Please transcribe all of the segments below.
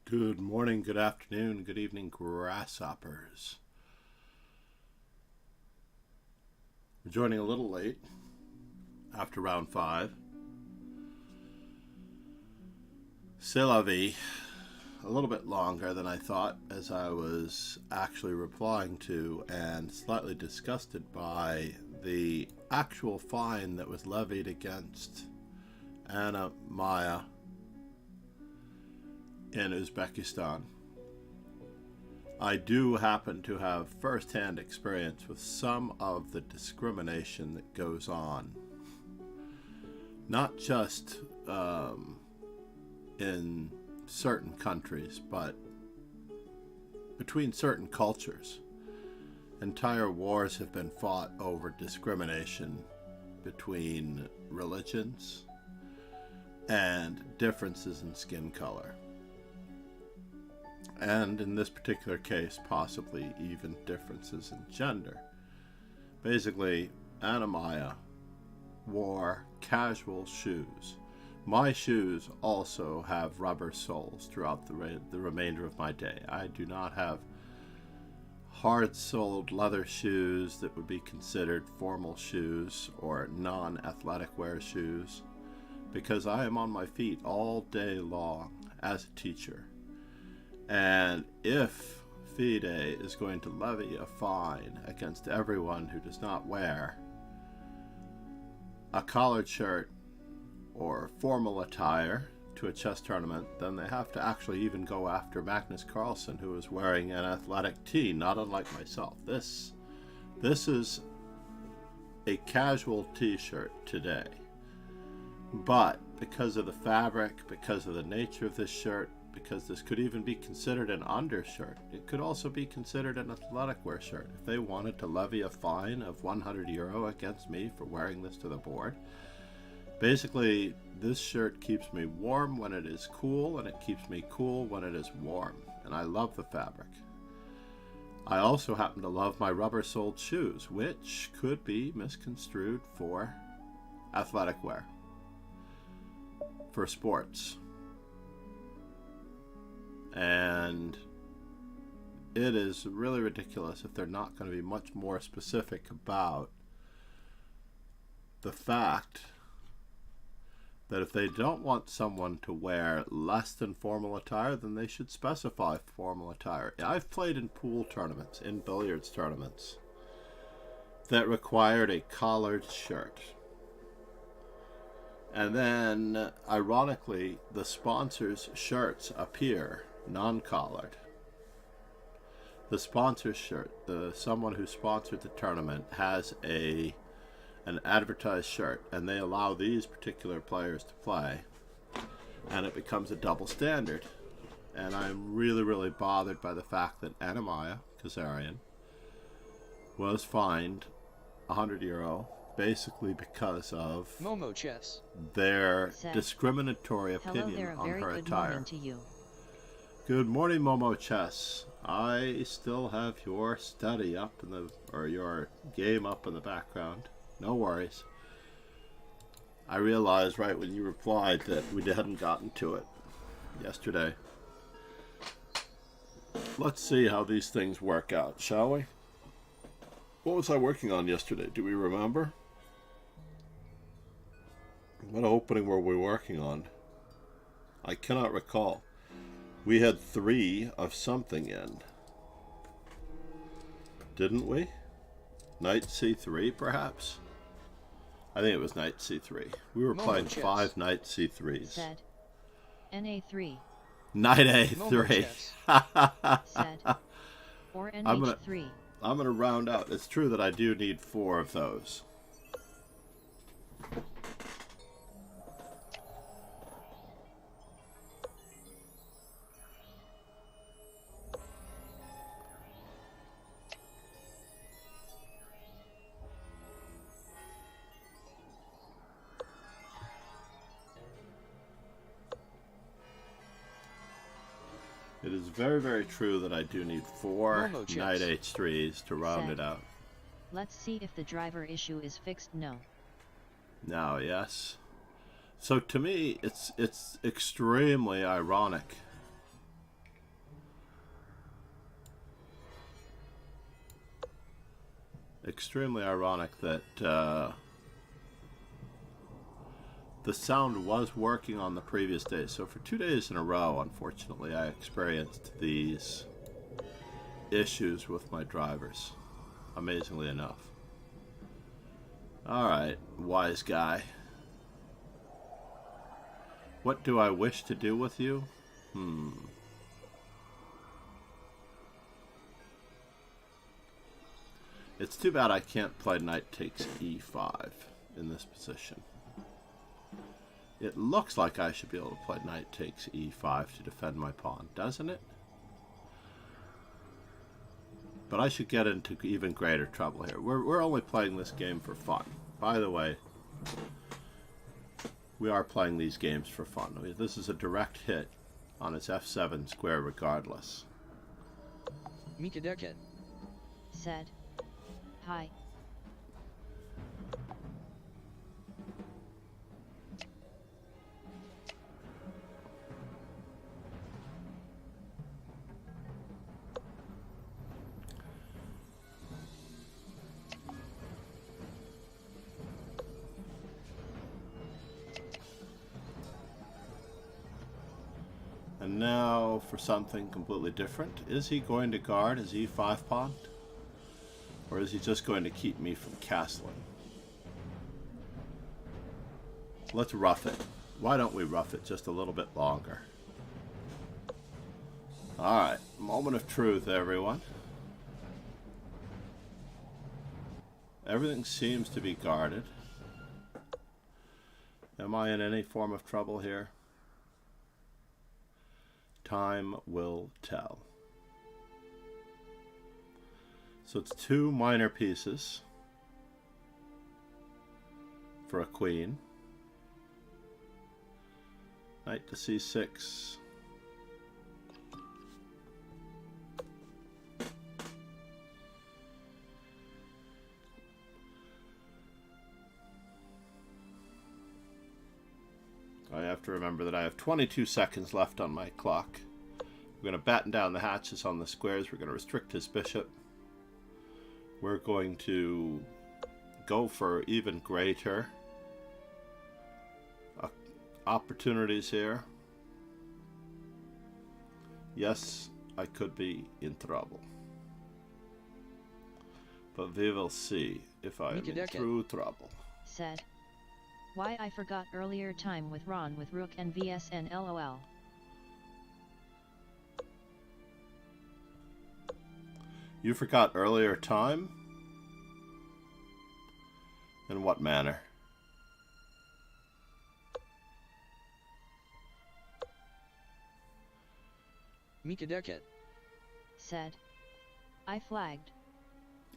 Good morning, good afternoon, good evening, grasshoppers. We're joining a little late after round 5. C'est la vie. A little bit longer than I thought, as I was actually replying to and slightly disgusted by the actual fine that was levied against Anna Maya in Uzbekistan. I do happen to have first-hand experience with some of the discrimination that goes on, not just in certain countries, but between certain cultures. Entire wars have been fought over discrimination between religions and differences in skin color. And in this particular case, possibly even differences in gender. Basically, Anna Maya wore casual shoes. My shoes also have rubber soles throughout the remainder of my day. I do not have hard-soled leather shoes that would be considered formal shoes or non-athletic wear shoes, because I am on my feet all day long as a teacher. And if FIDE is going to levy a fine against everyone who does not wear a collared shirt or formal attire to a chess tournament, then they have to actually even go after Magnus Carlsen, who is wearing an athletic tee, not unlike myself. This is a casual t-shirt today. But because of the fabric, because of the nature of this shirt, because this could even be considered an undershirt, it could also be considered an athletic wear shirt. If they wanted to levy a fine of €100 against me for wearing this to the board, basically this shirt keeps me warm when it is cool, and it keeps me cool when it is warm, and I love the fabric. I also happen to love my rubber-soled shoes, which could be misconstrued for athletic wear, for sports. And it is really ridiculous if they're not going to be much more specific about the fact that if they don't want someone to wear less than formal attire, then they should specify formal attire. I've played in pool tournaments, in billiards tournaments, that required a collared shirt. And then, ironically, the sponsors' shirts appear non-collared. The sponsor's shirt, someone who sponsored the tournament, has an advertised shirt, and they allow these particular players to play, and it becomes a double standard. And I'm really, really bothered by the fact that Anna Maya Kazarian was fined €100, basically because of Momo Chess their Said, discriminatory Hello opinion there, a on very her good attire. morning to you. Good morning, Momo Chess. I still have your study up or your game up in the background. No worries. I realized right when you replied that we hadn't gotten to it yesterday. Let's see how these things work out, shall we? What was I working on yesterday? Do we remember? What opening were we working on? I cannot recall. We had 3 of something in. Didn't we? Knight C3, perhaps? I think it was Knight C3. We were playing 5 Knight C3s. Said. NA3. Knight A3. Said. Or NH3. I'm gonna round out. It's true that I do need 4 of those. It is very, very true that I do need 4 Knight H3s to round it out. Let's see if the driver issue is fixed. No. Now, yes. So to me, it's extremely ironic extremely ironic that the sound was working on the previous day. So for 2 days in a row, unfortunately, I experienced these issues with my drivers, amazingly enough. Alright, wise guy. What do I wish to do with you? It's too bad I can't play knight takes e5 in this position. It looks like I should be able to play knight takes e5 to defend my pawn, doesn't it? But I should get into even greater trouble here. We're only playing this game for fun. By the way, we are playing these games for fun. I mean, this is a direct hit on its f7 square regardless. Mika Deket said, "Hi." And now for something completely different. Is he going to guard his e5 pawn? Or is he just going to keep me from castling? Let's rough it. Why don't we rough it just a little bit longer? Alright, moment of truth, everyone. Everything seems to be guarded. Am I in any form of trouble here? Time will tell. So it's 2 minor pieces for a queen. Knight to c6. I have to remember that I have 22 seconds left on my clock. We're going to batten down the hatches on the squares. We're going to restrict his bishop. We're going to go for even greater opportunities here. Yes, I could be in trouble. But we will see if I am in true trouble. Said, "Why I forgot earlier time with Ron with Rook and VSN LOL." You forgot earlier time? In what manner? Mika Deket said, "I flagged."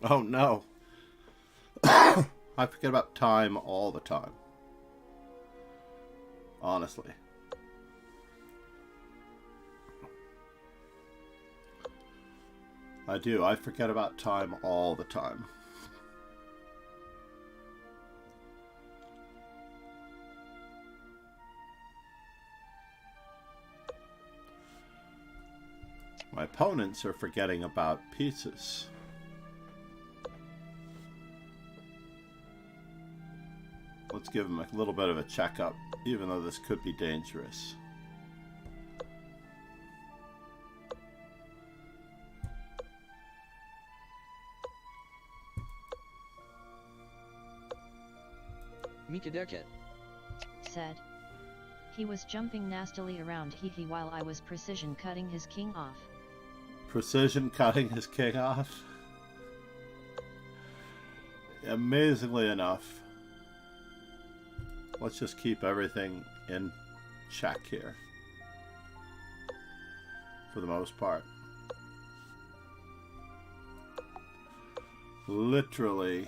Oh no. I forget about time all the time. Honestly. I do. I forget about time all the time. My opponents are forgetting about pieces. Let's give them a little bit of a checkup, even though this could be dangerous. Mika Deket said, "He was jumping nastily around hee while I was precision cutting his king off." Precision cutting his king off? Amazingly enough, let's just keep everything in check here. For the most part. Literally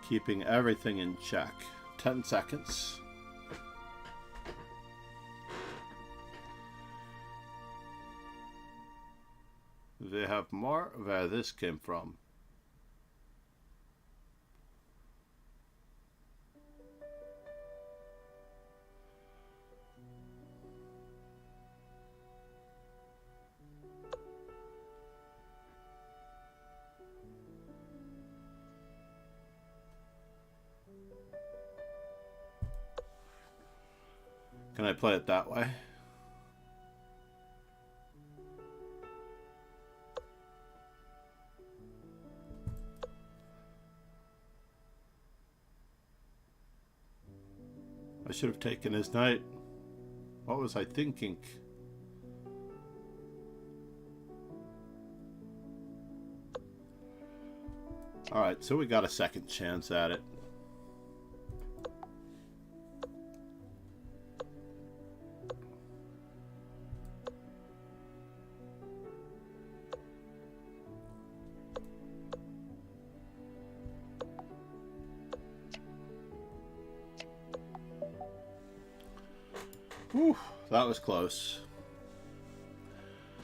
keeping everything in check. 10 seconds. We have more where this came from. Can I play it that way? I should have taken his knight. What was I thinking? Alright, so we got a second chance at it. Whew, that was close.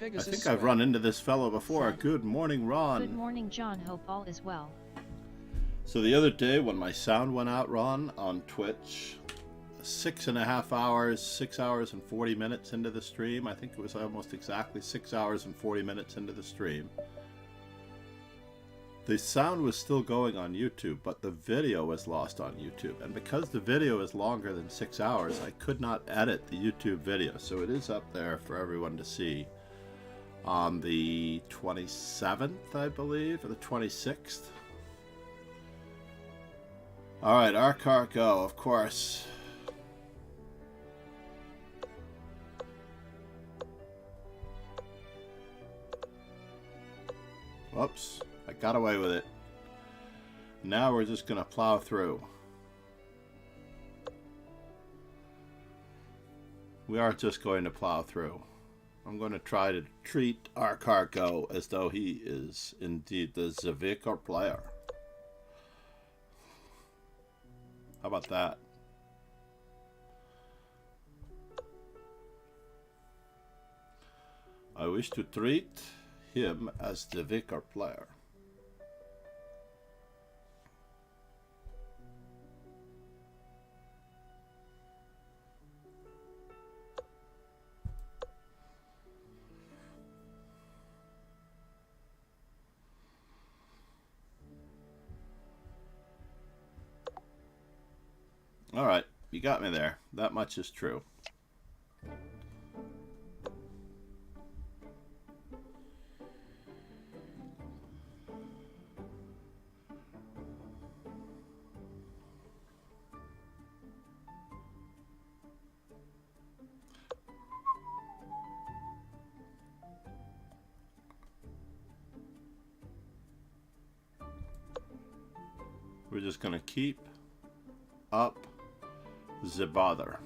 Pegasus I think square. I've run into this fellow before. Said. Good morning, Ron. Good morning, John. Hope all is well. So the other day when my sound went out, Ron, on Twitch, 6.5 hours, 6 hours and 40 minutes into the stream, I think it was almost exactly 6 hours and 40 minutes into the stream, the sound was still going on YouTube, but the video was lost on YouTube. And because the video is longer than 6 hours, I could not edit the YouTube video. So it is up there for everyone to see on the 27th, I believe, or the 26th. Alright, our car go, of course. Whoops, I got away with it. Now we're just gonna plow through. We are just going to plow through. I'm going to try to treat our cargo as though he is indeed the Zvikar player. How about that? I wish to treat him as the Zvikar player. All right, you got me there. That much is true. We're just going to keep up the bother.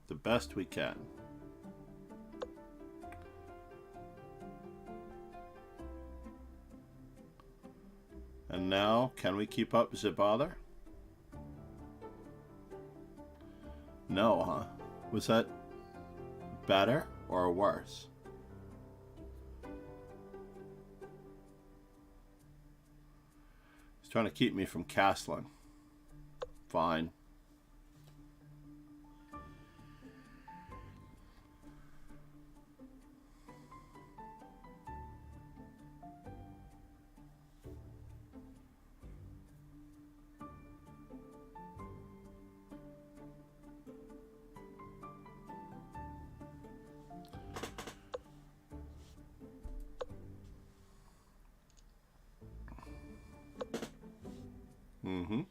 The best we can. And now, can we keep up the bother? No, huh? Was that better or worse? He's trying to keep me from castling. Fine. Mm-hmm.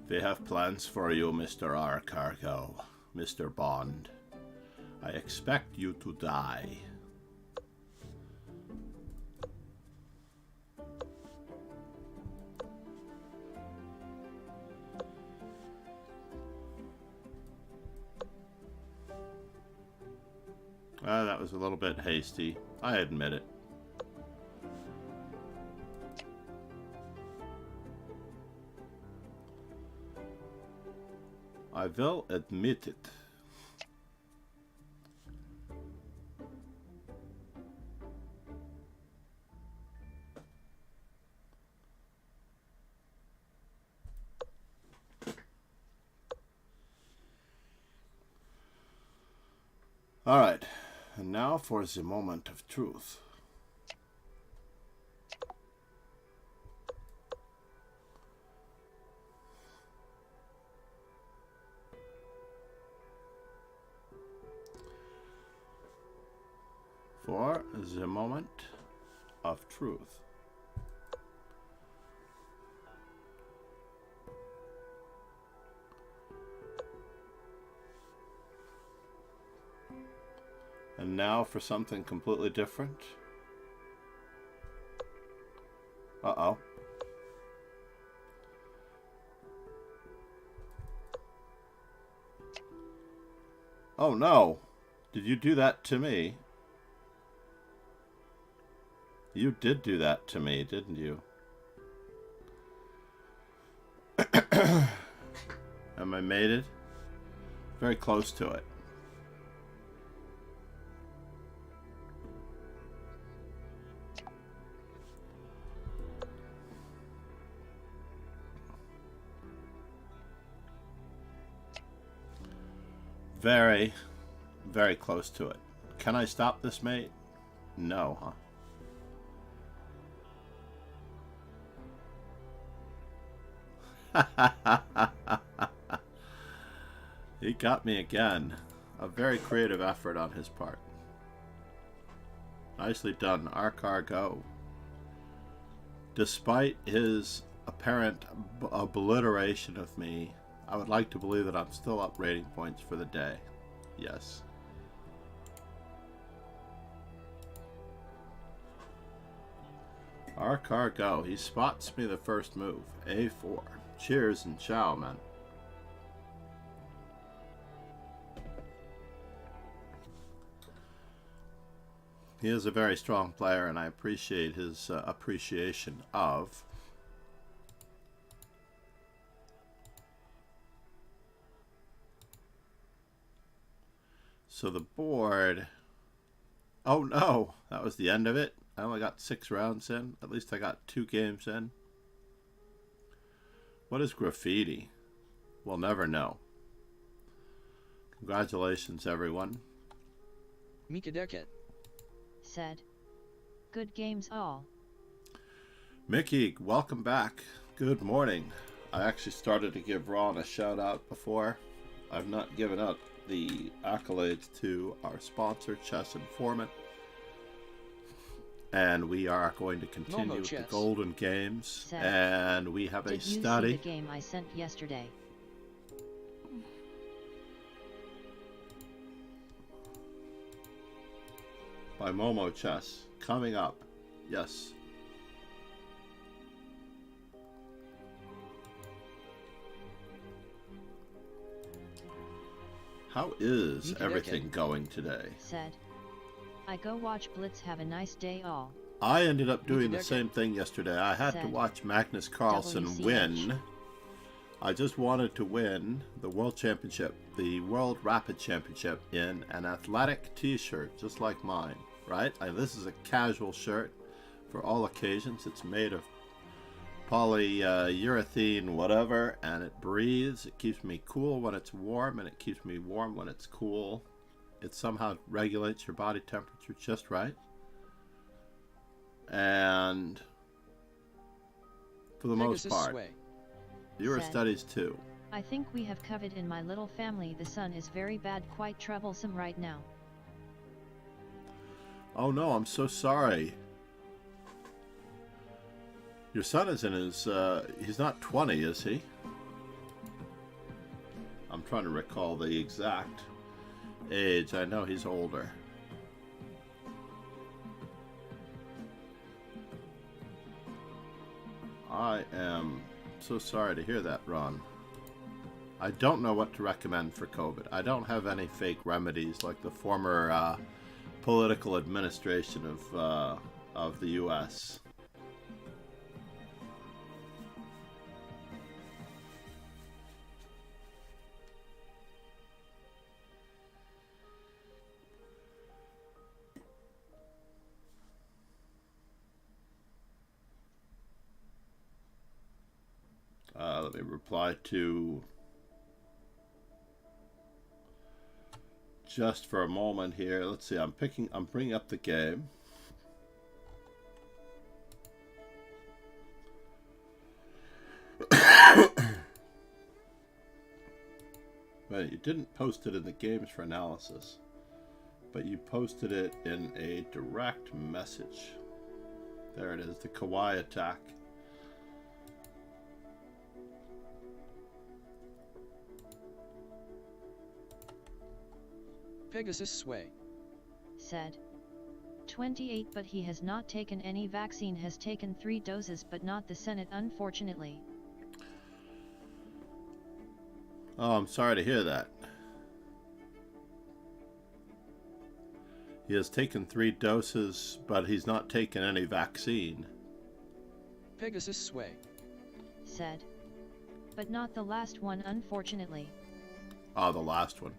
They have plans for you, Mr. R. Cargo, Mr. Bond. I expect you to die. That was a little bit hasty. I admit it. I will admit it. All right. And now for the moment of truth. For the moment of truth. And now for something completely different. Uh-oh. Oh no! Did you do that to me? You did do that to me, didn't you? Am I mated? Very close to it. Very, very close to it. Can I stop this, mate? No, huh? He got me again. A very creative effort on his part. Nicely done, our car go. Despite his apparent obliteration of me, I would like to believe that I'm still up rating points for the day. Yes. Our car go. He spots me the first move. A4. Cheers and ciao, man. He is a very strong player, and I appreciate his appreciation of. So the board. Oh no, that was the end of it. I only got 6 rounds in. At least I got 2 games in. What is graffiti? We'll never know. Congratulations, everyone. Mikadeket. Said. Good games all. Mickey, welcome back. Good morning. I actually started to give Ron a shout out before. I've not given out the accolades to our sponsor, Chess Informant. And we are going to continue with the Golden Games. Said, and we have a study. Did you see the game I sent yesterday? By Momo Chess. Coming up. Yes. How is everything going today? Said. I go watch Blitz. Have a nice day all. I ended up doing the same thing yesterday. I had to Said, watch Magnus Carlsen WCH. win. I just wanted to win the World Championship, the World Rapid Championship in an athletic t-shirt, just like mine, right? This is a casual shirt for all occasions. It's made of polyurethane whatever, and it breathes. It keeps me cool when it's warm, and it keeps me warm when it's cool. It somehow regulates your body temperature just right. And for the most part, your Said, studies too. I think we have covered in my little family. The sun is very bad, quite troublesome right now. Oh no, I'm so sorry. Your son is in his, he's not 20, is he? I'm trying to recall the exact age. I know he's older. I am so sorry to hear that, Ron. I don't know what to recommend for COVID. I don't have any fake remedies like the former political administration of the U.S. Let me reply to just for a moment here. Let's see. I'm bringing up the game. But you didn't post it in the games for analysis, but you posted it in a direct message. There it is, the kawaii attack. Pegasus sway. Said. 28, but he has not taken any vaccine, has taken 3 doses but not the Senate, unfortunately. Oh, I'm sorry to hear that. He has taken 3 doses, but he's not taken any vaccine. Pegasus sway. Said. But not the last one, unfortunately. Oh, the last one.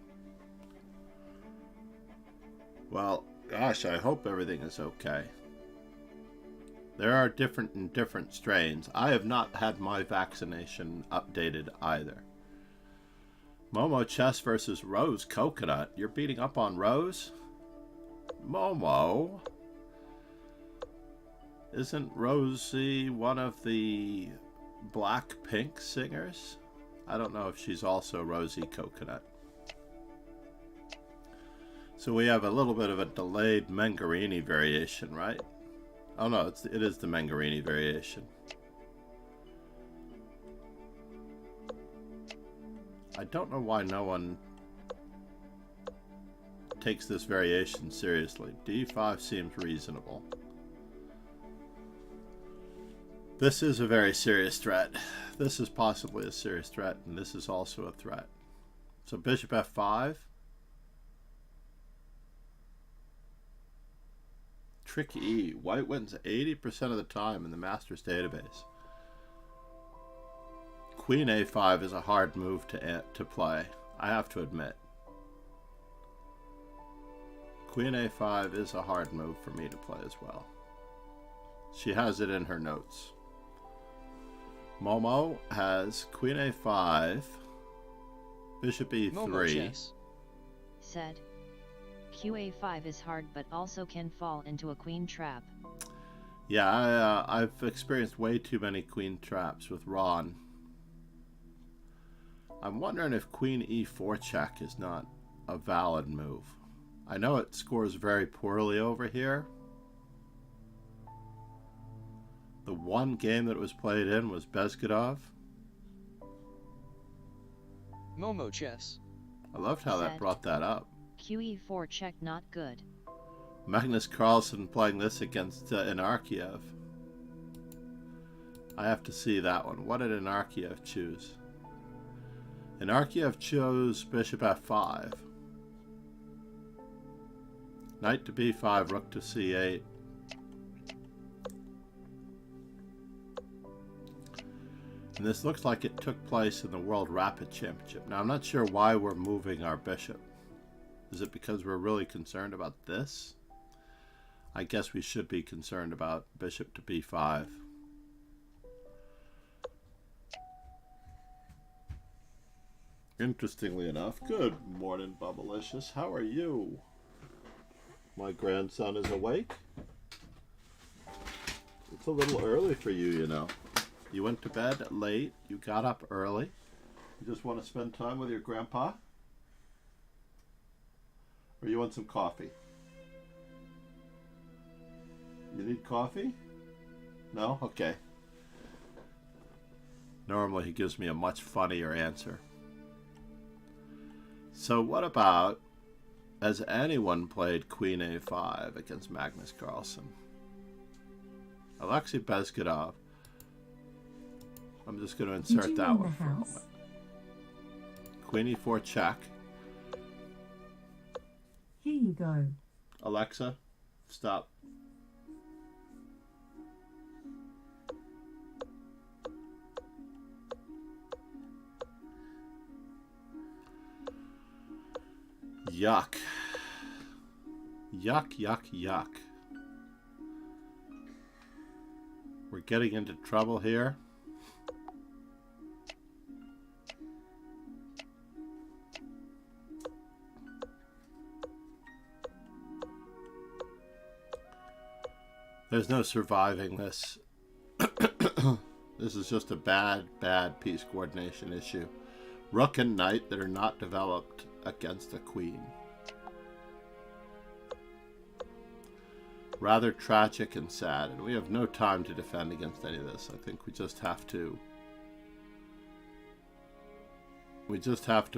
Well, gosh, I hope everything is okay. There are different strains. I have not had my vaccination updated either. Momo Chess versus Rose Coconut. You're beating up on Rose? Momo? Isn't Rosie one of the Blackpink singers? I don't know if she's also Rosie Coconut. So we have a little bit of a delayed Mangarini variation, right? Oh no, it is the Mangarini variation. I don't know why no one takes this variation seriously. D5 seems reasonable. This is a very serious threat. This is possibly a serious threat, and this is also a threat. So Bishop F5. Tricky E. White wins 80% of the time in the Masters database. Queen A5 is a hard move to play, I have to admit. Queen A5 is a hard move for me to play as well. She has it in her notes. Momo has Queen A5, Bishop E3. Momo chess. Said. QA5 is hard but also can fall into a queen trap. Yeah, I've experienced way too many queen traps with Ron. I'm wondering if Queen E4 check is not a valid move. I know it scores very poorly over here. The one game that it was played in was Bezgadov. Momo chess. I loved how that brought that up. QE4 check not good. Magnus Carlsen playing this against Anarchiev. I have to see that one. What did Anarchiev choose? Anarchiev chose Bishop F5. Knight to B5, Rook to C8. And this looks like it took place in the World Rapid Championship. Now I'm not sure why we're moving our bishop. Is it because we're really concerned about this? I guess we should be concerned about bishop to B5. Interestingly enough, good morning, Bubblicious. How are you? My grandson is awake. It's a little early for you, you know. You went to bed late. You got up early. You just want to spend time with your grandpa? Or you want some coffee? You need coffee? No? Okay. Normally he gives me a much funnier answer. So what about, has anyone played Queen A5 against Magnus Carlsen? Alexei Bezgadov. I'm just going to insert that one for a moment. Queen E4 check. Here you go. Alexa, stop. Yuck. Yuck, yuck, yuck. We're getting into trouble here. There's no surviving this. This is just a bad piece coordination issue. Rook and knight that are not developed against a queen. Rather tragic and sad, and we have no time to defend against any of this. I think we just have to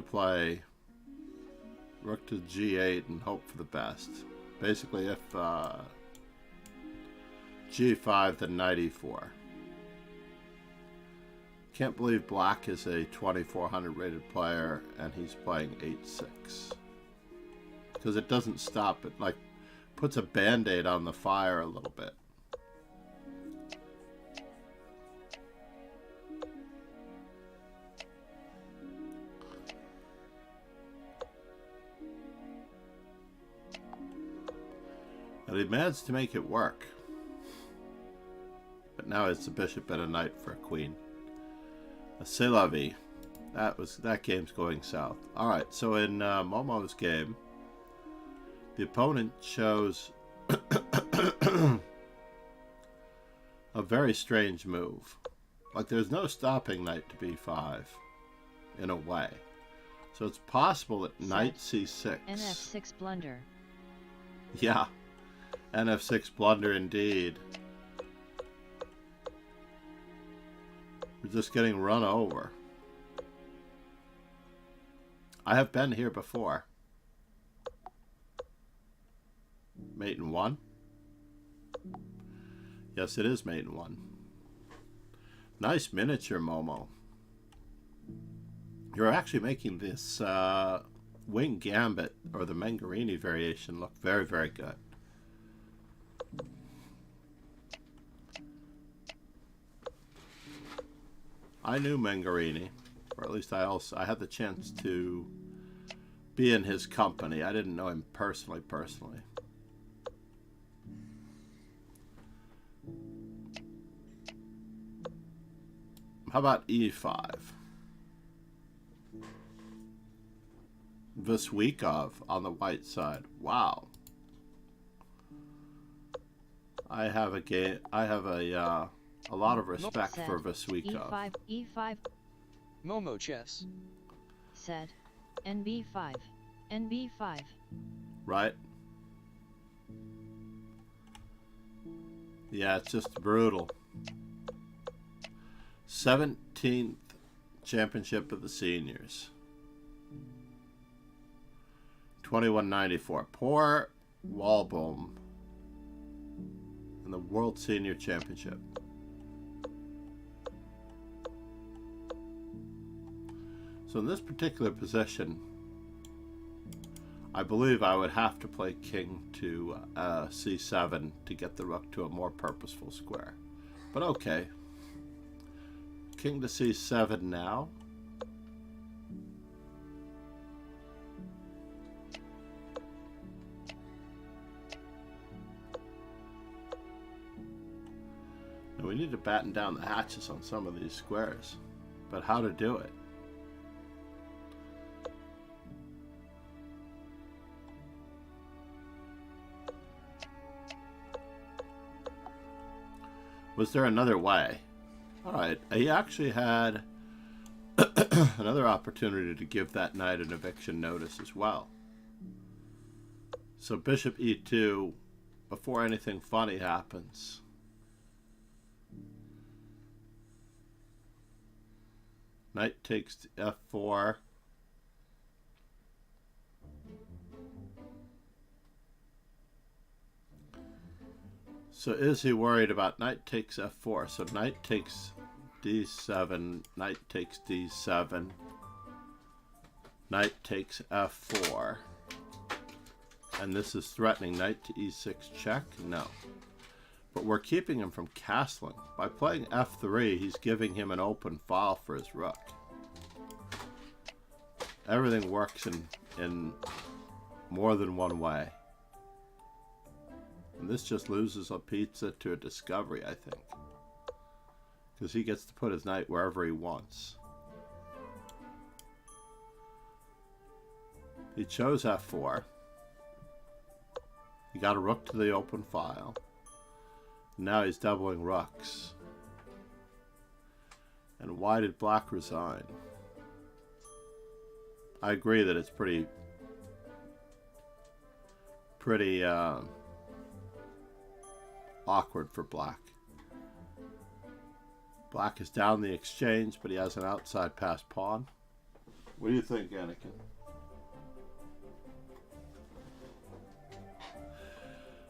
play rook to g8 and hope for the best. Basically, if g5, then knight e4. Can't believe black is a 2400 rated player and he's playing 8-6. Because it doesn't stop, it like puts a band-aid on the fire a little bit. And he managed to make it work. But now it's a bishop and a knight for a queen. C'est la vie. That game's going south. Alright, so in Momo's game, the opponent chose a very strange move. Like, there's no stopping knight to b5, in a way. So it's possible that knight c6... NF6 blunder. Yeah. NF6 blunder indeed. We're just getting run over. I have been here before. Mate in 1? Yes, it is mate in 1. Nice miniature, Momo. You're actually making this wing gambit, or the Mangarini variation, look very, very good. I knew Mangarini, or at least I had the chance to be in his company. I didn't know him personally. How about e5? Vaswikov on the white side. Wow. I have a lot of respect for Vaswikov. E5, E5. Momo chess. Said. NB5. NB5. Right? Yeah, it's just brutal. 17th championship of the seniors. 2194. Poor Walboom in the World Senior Championship. So in this particular position, I believe I would have to play king to c7 to get the rook to a more purposeful square. But okay. King to c7 now. Now we need to batten down the hatches on some of these squares. But how to do it? Was there another way? Alright, he actually had another opportunity to give that knight an eviction notice as well. So bishop e2, before anything funny happens. Knight takes f4. So is he worried about knight takes f4? So knight takes d7, knight takes d7, knight takes f4. And this is threatening knight to e6 check? No. But we're keeping him from castling. By playing f3, he's giving him an open file for his rook. Everything works in more than one way. And this just loses a pizza to a discovery, I think. Because he gets to put his knight wherever he wants. He chose f4. He got a rook to the open file. Now he's doubling rooks. And why did black resign? I agree that it's pretty awkward for black. Black is down the exchange, but he has an outside pass pawn. What do you think, Anakin?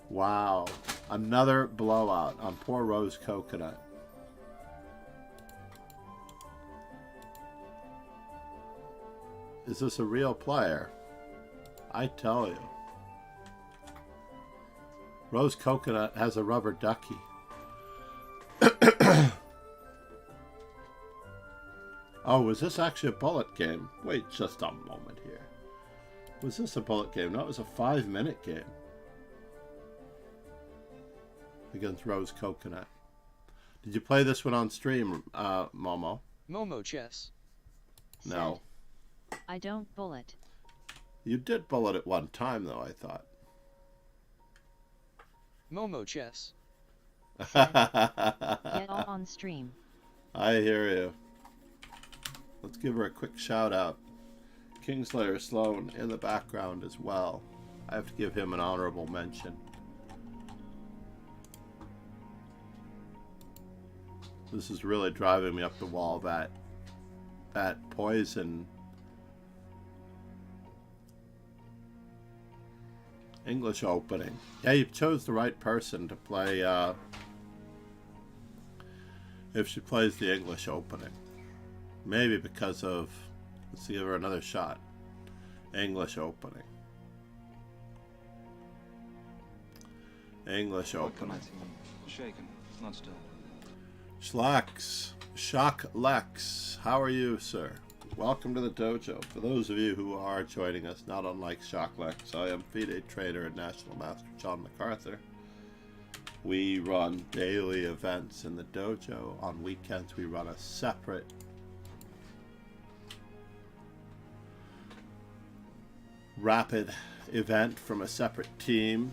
Wow. Another blowout on poor Rose Coconut. Is this a real player? I tell you. Rose Coconut has a rubber ducky. Oh, was this actually a bullet game? Wait just a moment here. Was this a bullet game? No, it was a 5-minute game. Against Rose Coconut. Did you play this one on stream, Momo? Momo chess. No. Said, I don't bullet. You did bullet at one time, though, I thought. Momo chess. Said, get all on stream. I hear you. Let's give her a quick shout out. Kingslayer Sloan in the background as well. I have to give him an honorable mention. This is really driving me up the wall, that poison English opening. Yeah, you chose the right person to play if she plays the English opening. Maybe because of, let's give her another shot. English opening. English opening. Shaken, not still. Schlax, Shock Lex, how are you, sir? Welcome to the dojo. For those of you who are joining us, not unlike Shock Lex, I am FIDE trainer and National Master John MacArthur. We run daily events in the dojo. On weekends, we run a separate rapid event from a separate team,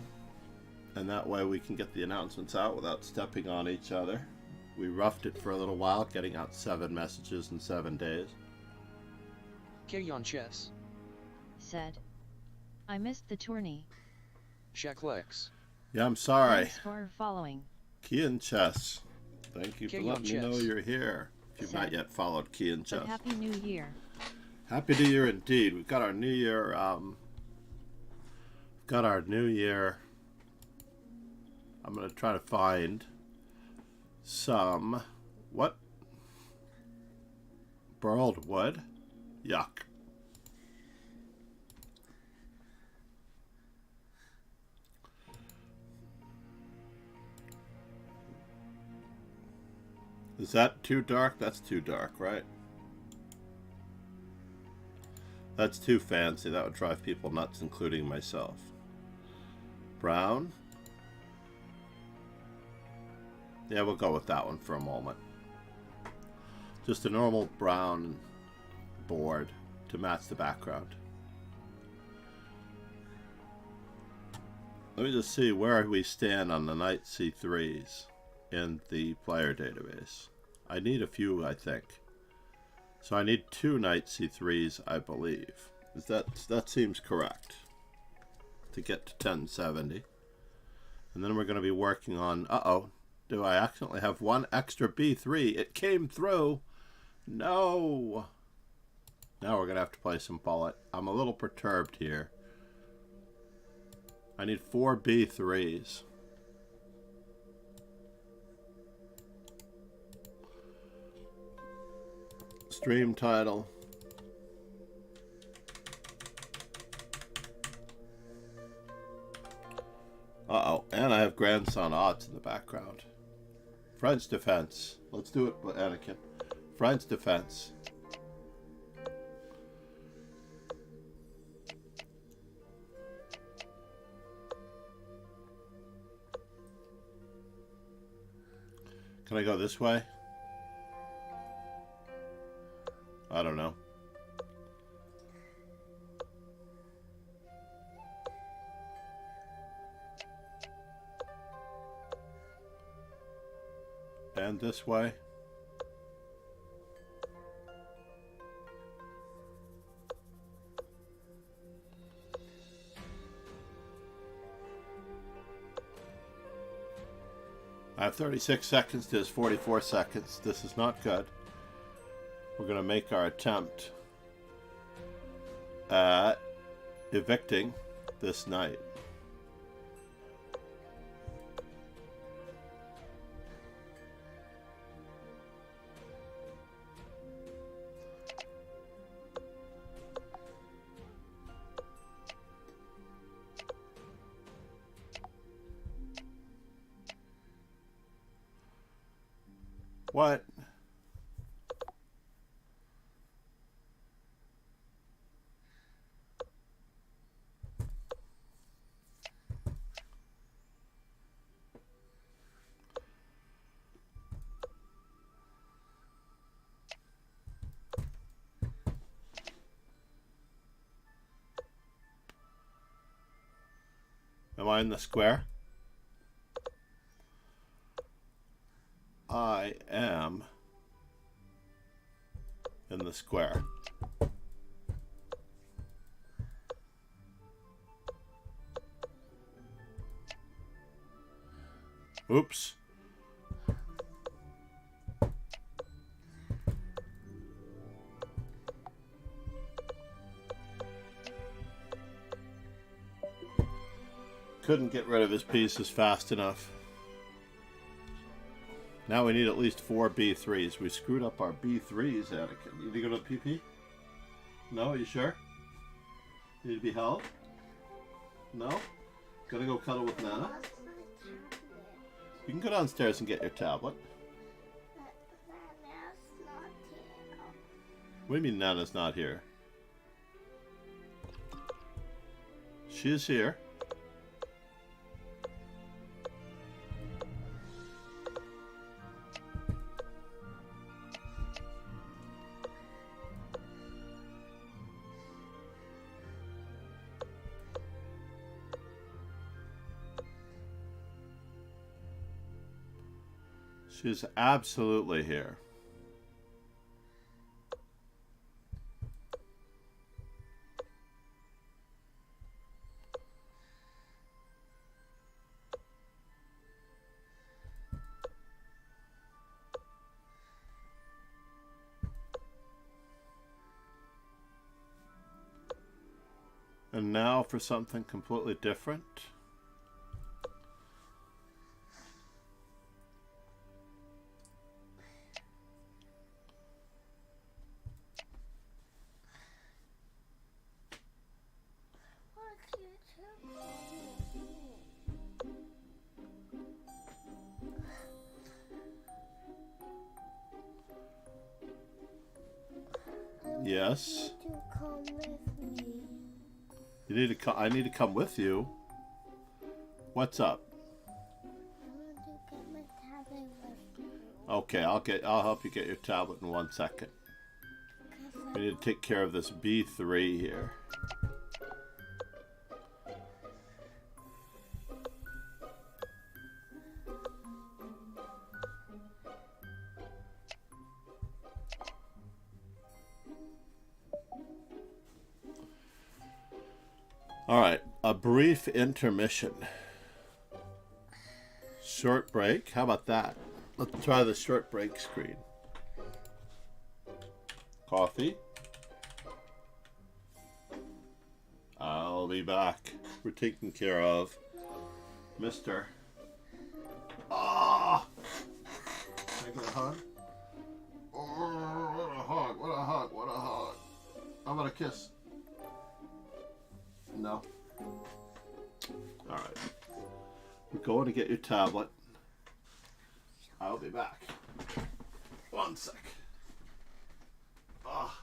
and that way we can get the announcements out without stepping on each other. We roughed it for a little while, getting out 7 messages in 7 days. Kayon chess. Said, I missed the tourney. Shaklex. Yeah, I'm sorry. Thanks for following. Kian Chess, thank you for Kayon letting me know Chess. you're here. If you've not Said, yet followed Kian But Chess. Happy New Year. Happy New Year indeed. We've got our New Year, I'm going to try to find some, what? Burled wood? Yuck. Is that too dark? That's too dark, right? That's too fancy. That would drive people nuts, including myself. Brown? Yeah, we'll go with that one for a moment. Just a normal brown board to match the background. Let me just see where we stand on the knight c3s in the player database. I need a few, I think. So I need 2 knight c3s, I believe. That seems correct. To get to 1070. And then we're going to be working on... Uh-oh. Do I accidentally have 1 extra b3? It came through. No. Now we're going to have to play some bullet. I'm a little perturbed here. I need 4 b3s. Stream title. Uh-oh. And I have grandson odds in the background. French defense. Let's do it, Anakin. French defense. Can I go this way? I don't know. And this way. I have 36 seconds to his 44 seconds. This is not good. We're going to make our attempt at evicting this night. What? Am I in the square? I am in the square. Oops. Couldn't get rid of his pieces fast enough. Now we need at least 4 B3s. We screwed up our B3s, Anakin. You need to go to the PP? No, are you sure? You need to be held? No? Gotta go cuddle with Nana? You can go downstairs and get your tablet. What do you mean Nana's not here? She is here. She's absolutely here. And now for something completely different. Yes. You need to come. I need to come with you. What's up? Okay, I'll help you get your tablet in 1 second. We need to take care of this B3 here. All right, a brief intermission. Short break. How about that? Let's try the short break screen. Coffee. I'll be back. We're taking care of Mr. Ah! Can I get a hug? Oh, what a hug, what a hug, what a hug. How about a kiss? No. Alright. We're going to get your tablet. I'll be back. 1 sec. Ah.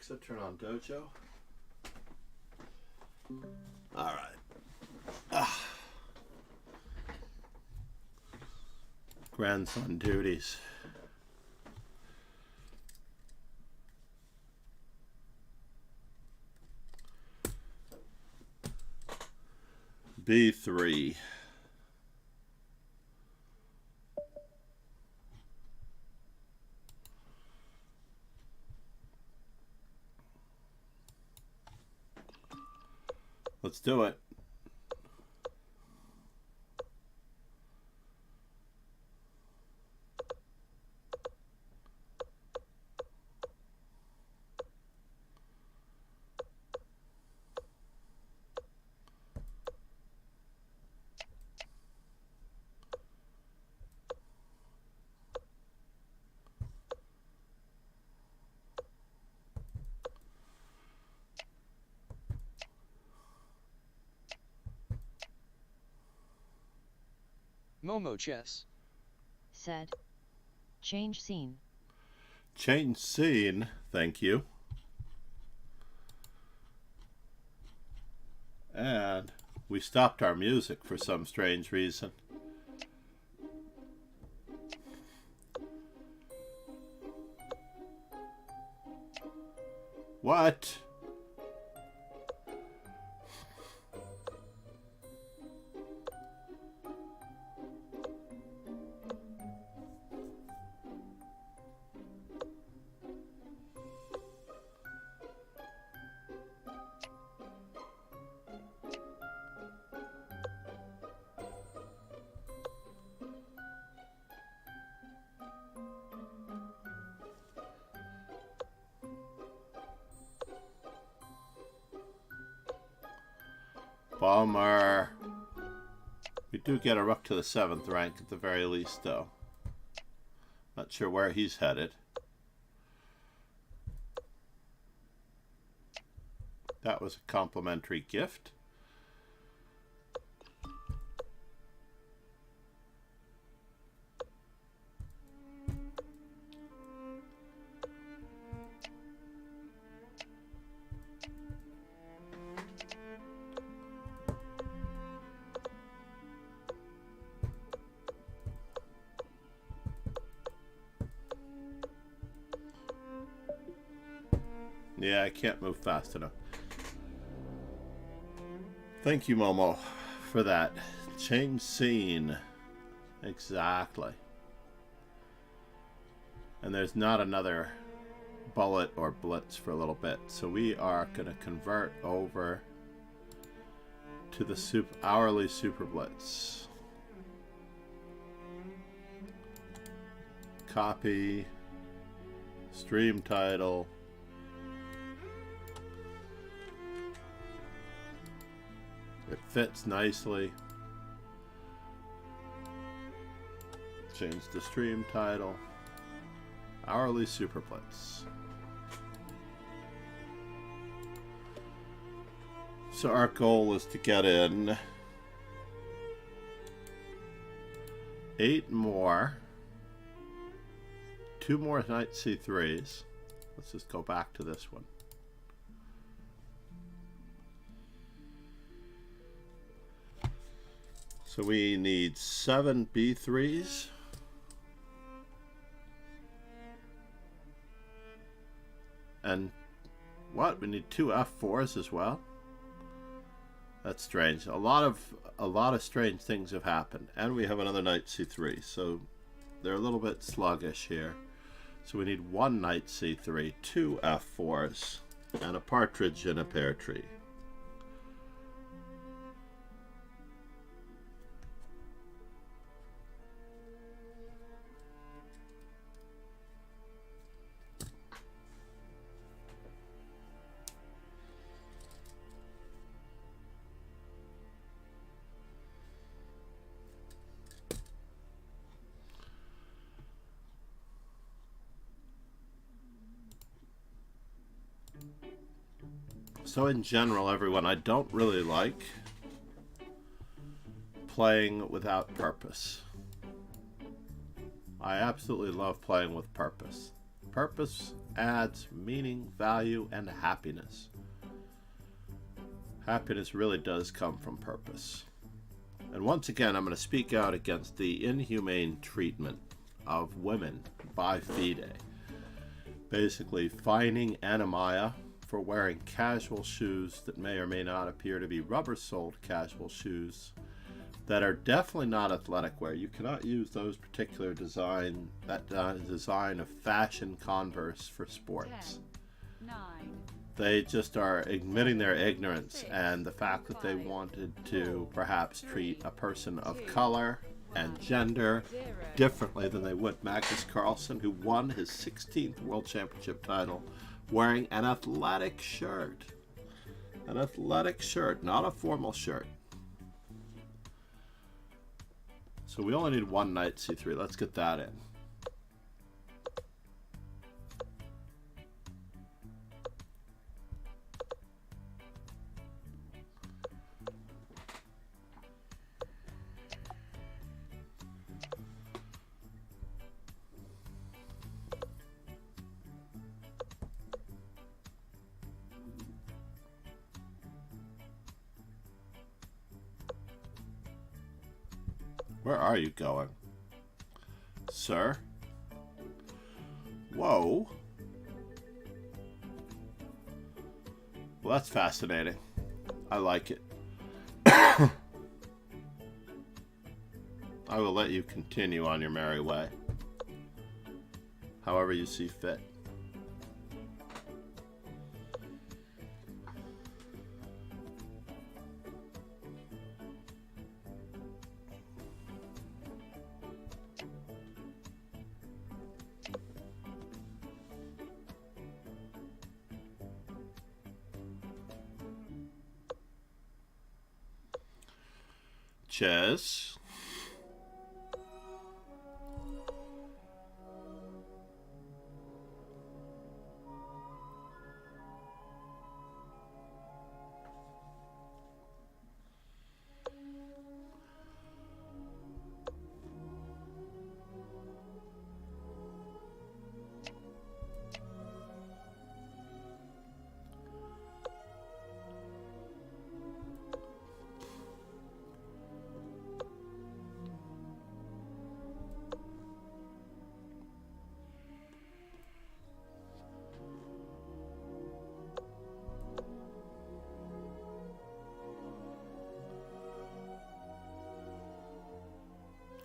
Alexa, turn on Dojo. All right. Grandson duties. B3. Let's do it. Momo chess. Said. Change scene. Change scene, thank you. And we stopped our music for some strange reason. What? Bummer. We do get a rook to the 7th rank at the very least, though. Not sure where he's headed. That was a complimentary gift. Yeah, I can't move fast enough. Thank you, Momo, for that. Change scene. Exactly. And there's not another bullet or blitz for a little bit. So we are going to convert over to the hourly super blitz. Copy. Stream title. It fits nicely. Change the stream title. Hourly super blitz. So our goal is to get in 8 more. 2 more knight c3s. Let's just go back to this one. So we need 7 b3s. And what? We need 2 f4s as well? That's strange. A lot of strange things have happened. And we have another knight c3. So they're a little bit sluggish here. So we need 1 knight c3, 2 f4s, and a partridge in a pear tree. So in general, everyone, I don't really like playing without purpose. I absolutely love playing with purpose. Purpose adds meaning, value, and happiness. Happiness really does come from purpose. And once again, I'm going to speak out against the inhumane treatment of women by FIDE. Basically, fining Anamaya for wearing casual shoes that may or may not appear to be rubber-soled casual shoes that are definitely not athletic wear. You cannot use those particular design of fashion Converse for sports. 10, 9, They just are admitting their ignorance and the fact that they wanted to perhaps treat a person of color and gender differently than they would Magnus Carlsen, who won his 16th World Championship title wearing an athletic shirt. An athletic shirt, not a formal shirt. So we only need one knight c3. Let's get that in. Where are you going, sir? Whoa. Well, that's fascinating. I like it. I will let you continue on your merry way, however you see fit. Chess.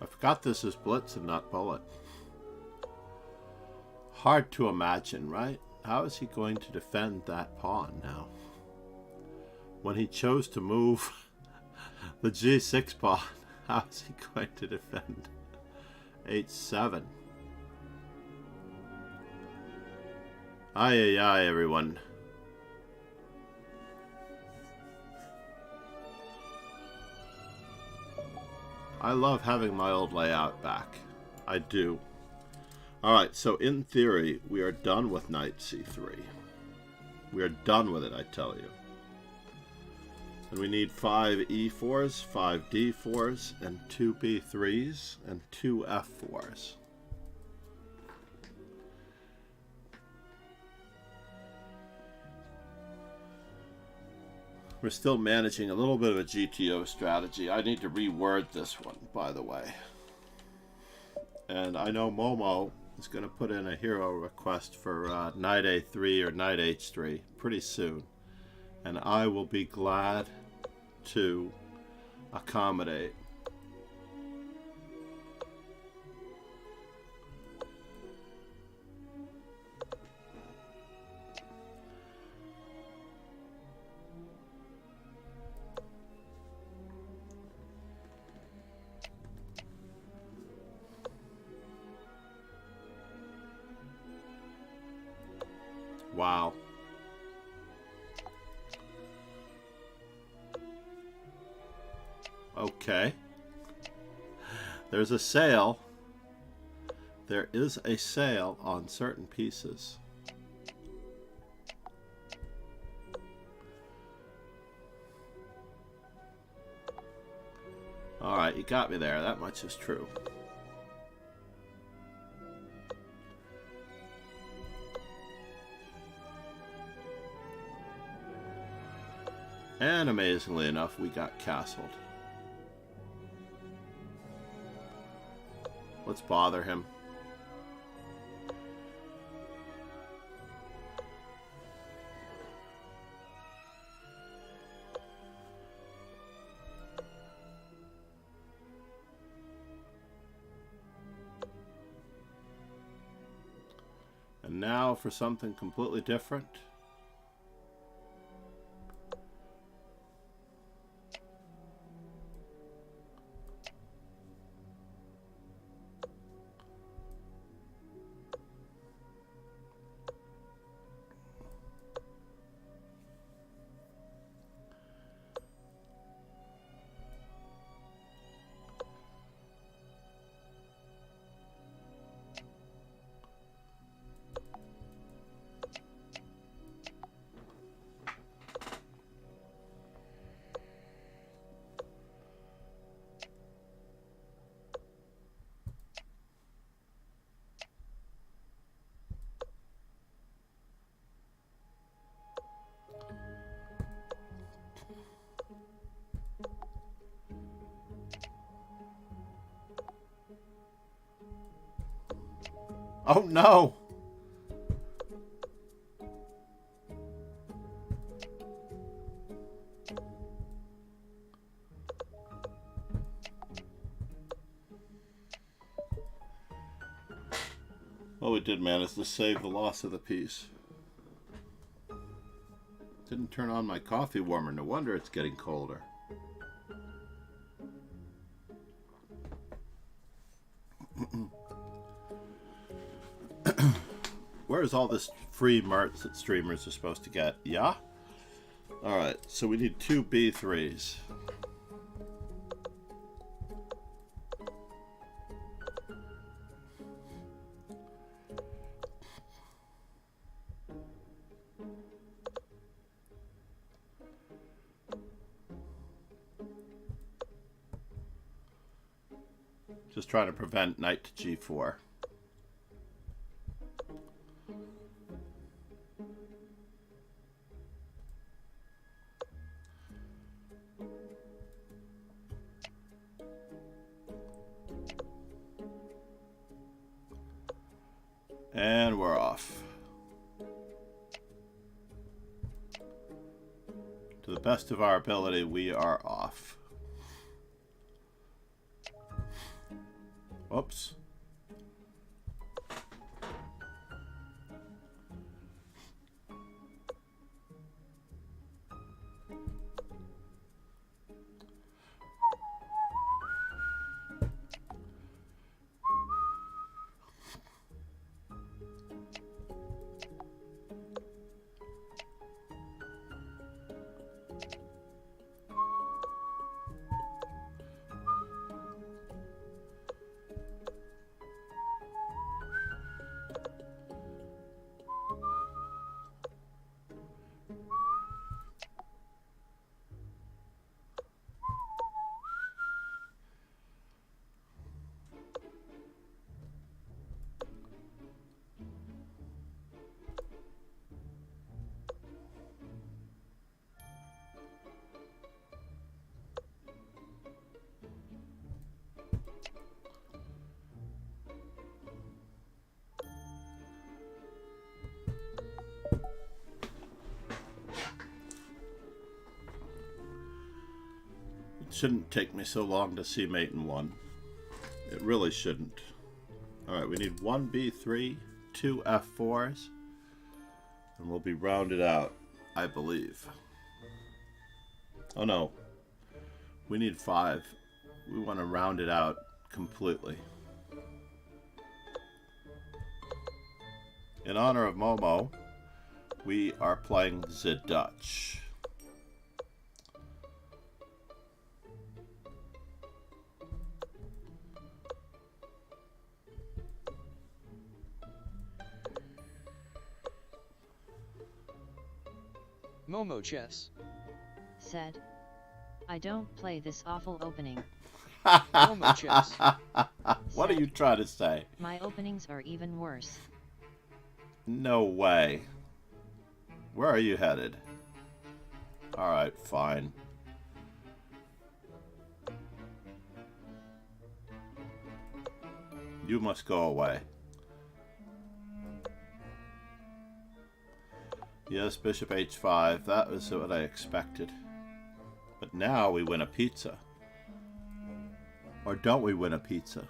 I forgot this is blitz and not bullet. Hard to imagine, right? How is he going to defend that pawn now? When he chose to move the g6 pawn, how is he going to defend h7? Ay, ay, ay, everyone. I love having my old layout back. I do. Alright, so in theory, we are done with knight c3. We are done with it, I tell you. And we need 5 e4s, 5 d4s, and 2 b3s, and 2 f4s. We're still managing a little bit of a GTO strategy. I need to reword this one, by the way. And I know Momo is going to put in a hero request for knight a3 or knight h3 pretty soon. And I will be glad to accommodate. Wow. Okay. There's a sale. There is a sale on certain pieces. Alright, you got me there. That much is true. And amazingly enough, we got castled. Let's bother him. And now for something completely different. Oh no! Well, we did manage to save the loss of the piece. Didn't turn on my coffee warmer. No wonder it's getting colder. Where's all this free merch that streamers are supposed to get? Yeah? Alright, so we need 2 B3s. Just trying to prevent knight to G4. And we're off. To the best of our ability, we are off. Oops. It shouldn't take me so long to see mate in 1. It really shouldn't. Alright, we need 1 B3, 2 F4s, and we'll be rounded out, I believe. Oh no, we need 5. We want to round it out completely. In honor of Momo, we are playing the Dutch. Momo Chess. Said, I don't play this awful opening. Momo Chess. What are you trying to say? My openings are even worse. No way. Where are you headed? Alright, fine. You must go away. Yes, bishop h5. That was what I expected. But now we win a pizza. Or don't we win a pizza?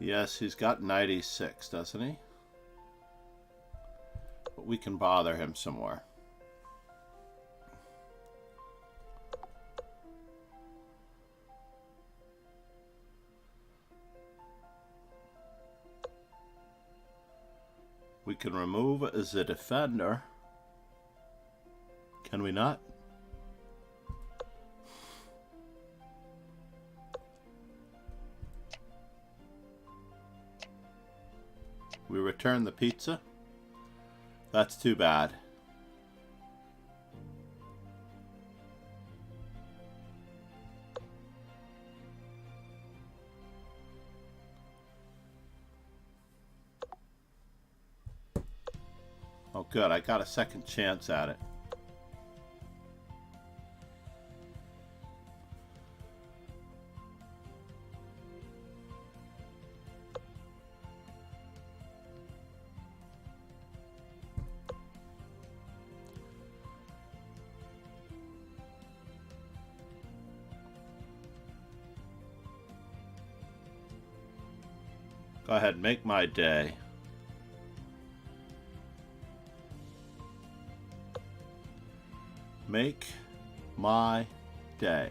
Yes, he's got knight e6, doesn't he? But we can bother him some more. We can remove as a defender. Can we not? We return the pizza? That's too bad. Oh good, I got a second chance at it. Go ahead, make my day. Make my day.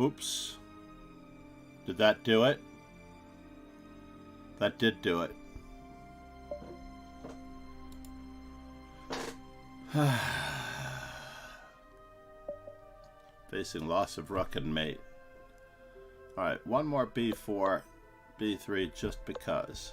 Oops. Did that do it? That did do it. Facing loss of rook and mate. Alright, one more b4, b3 just because.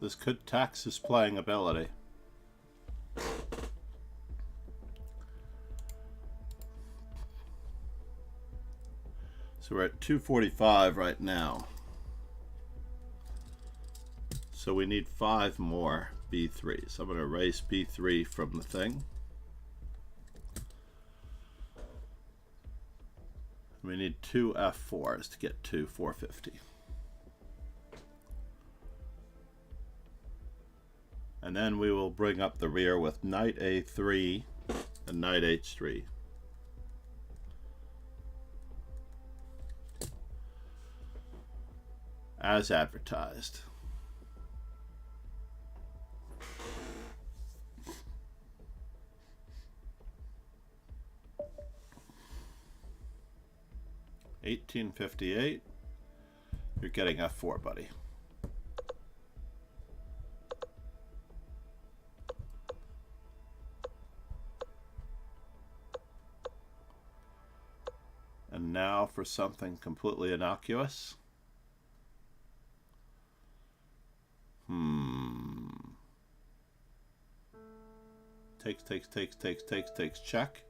This could tax his playing ability. So we're at 245 right now. So we need 5 more B3. So I'm going to erase B3 from the thing. We need 2 F4s to get to 450. And then we will bring up the rear with knight A3 and knight H3. As advertised. $18.58. You're getting F4, buddy. And now for something completely innocuous. Takes, check.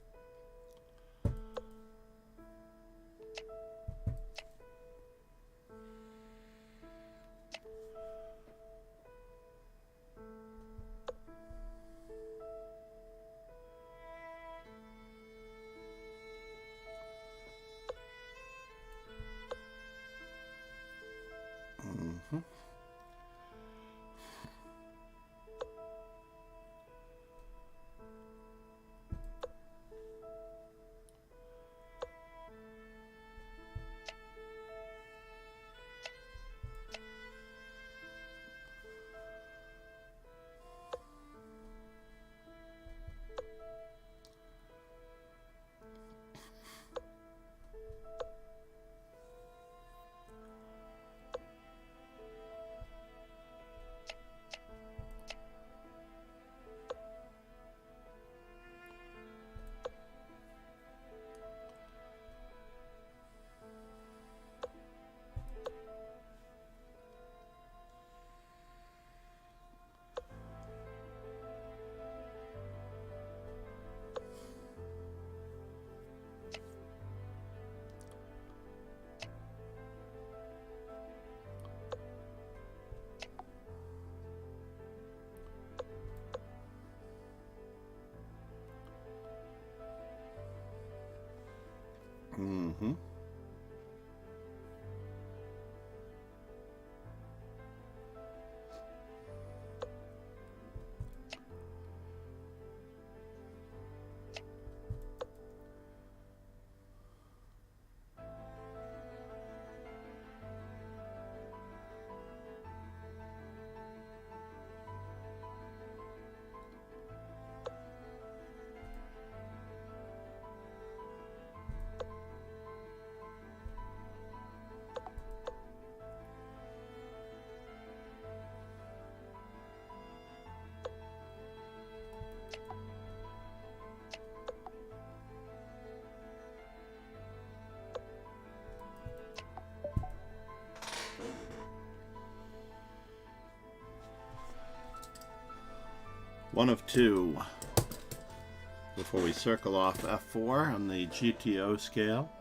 One of two before we circle off F4 on the GTO scale.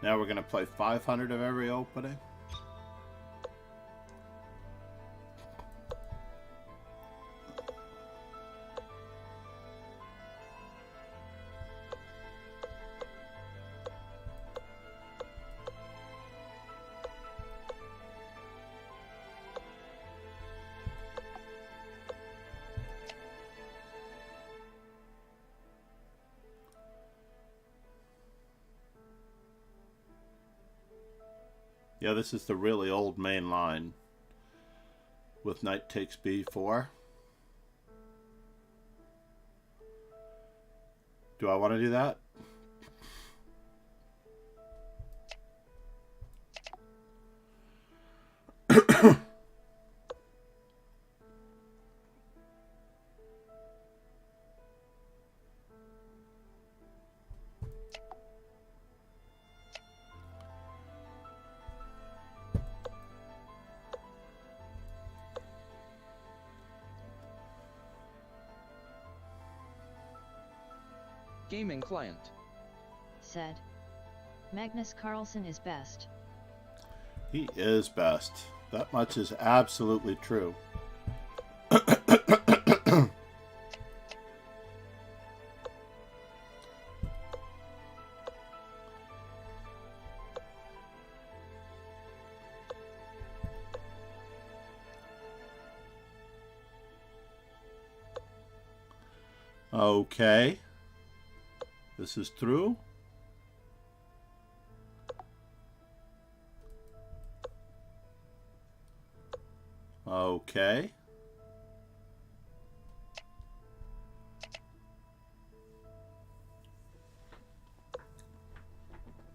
Now we're going to play 500 of every opening. Yeah, this is the really old main line with knight takes b4. Do I want to do that? gaming client. Said. Magnus Carlsen is best. He is best. That much is absolutely true. Okay. This is true. Okay.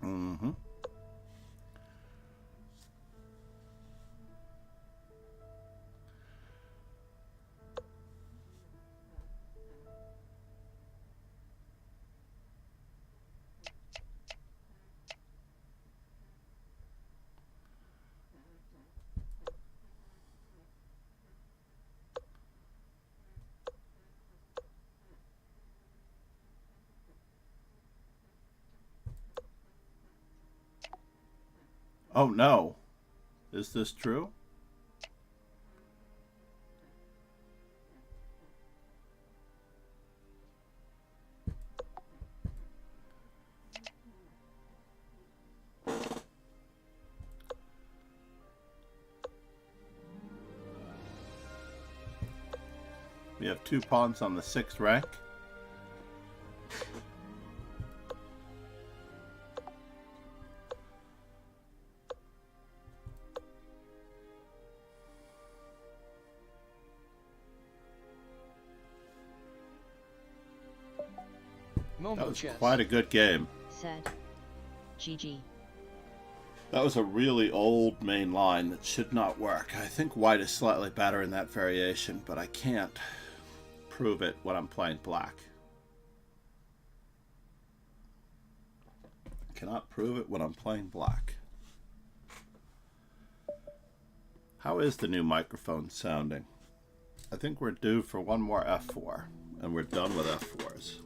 Mm-hmm. Oh no. Is this true? We have 2 pawns on the 6th rank. That Momo was chess. quite a good game. Said. GG. That was a really old main line that should not work. I think white is slightly better in that variation, but I can't prove it when I'm playing black. Cannot prove it when I'm playing black. How is the new microphone sounding? I think we're due for one more F4, and we're done with F4s.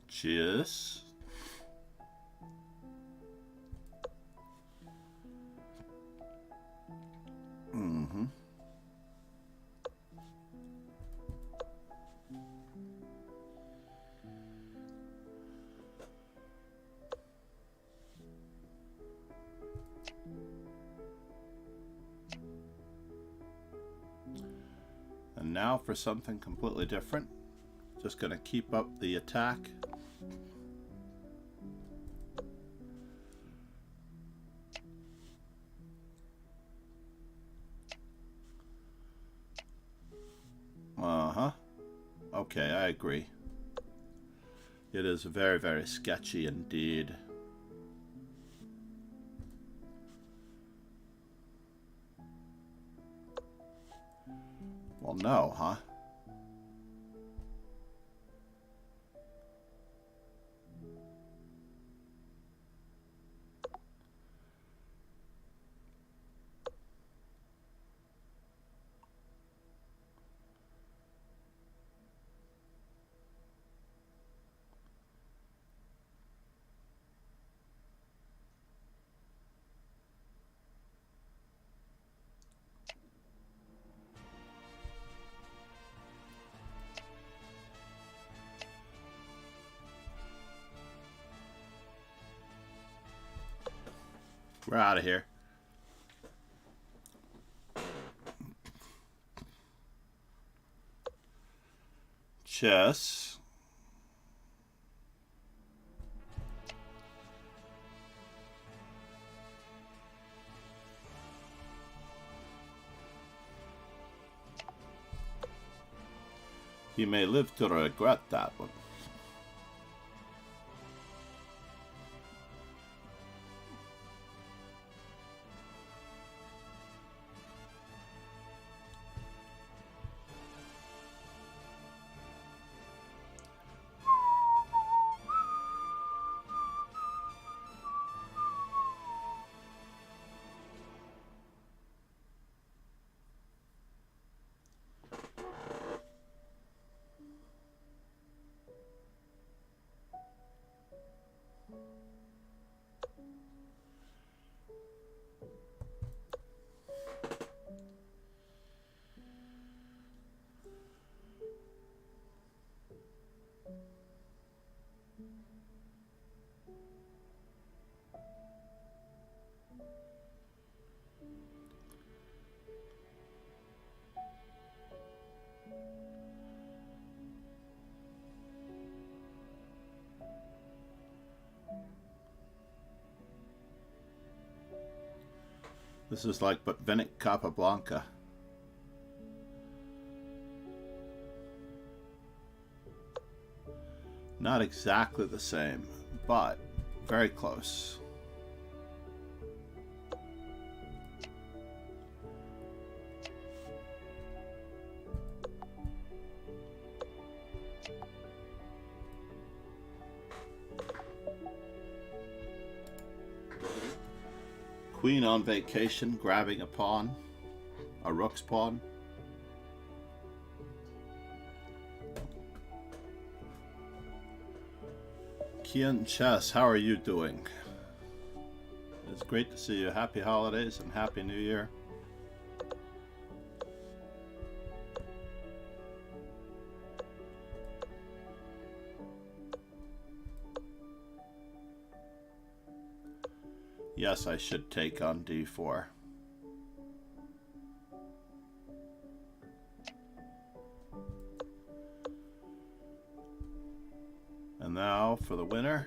Cheers. Mm-hmm. And now for something completely different. Just gonna keep up the attack. Uh-huh. Okay, I agree. It is very, very sketchy indeed. Well, no, huh? We're out of here. Chess. You may live to regret that one. This is like Botvinnik Capablanca. Not exactly the same, but very close. Queen on vacation, grabbing a pawn, a rook's pawn. Kian Chess, how are you doing? It's great to see you. Happy holidays and Happy New Year. Yes, I should take on d4. And now for the winner.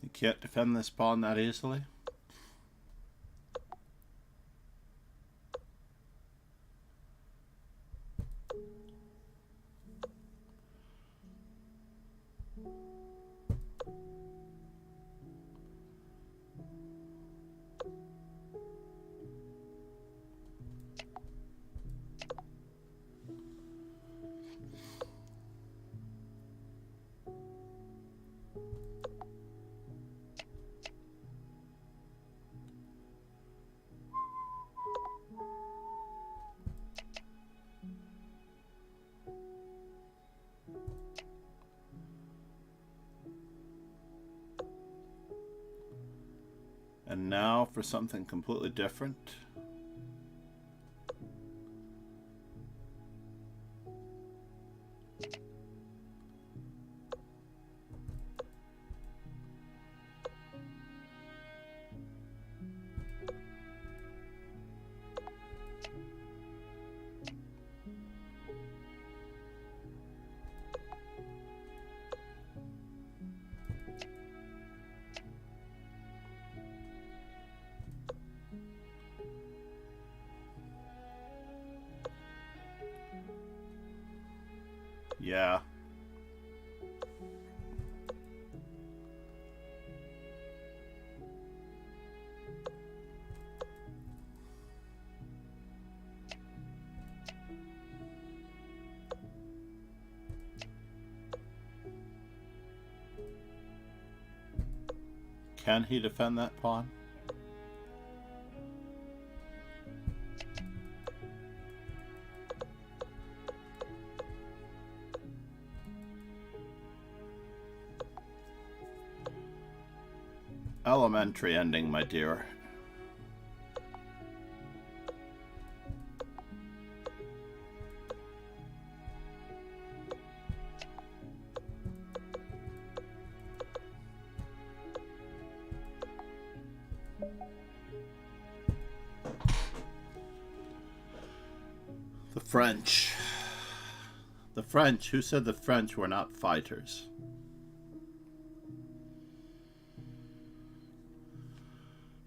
You can't defend this pawn that easily. And now for something completely different. Yeah. Can he defend that pawn? Elementary ending, my dear. The French. The French. Who said the French were not fighters?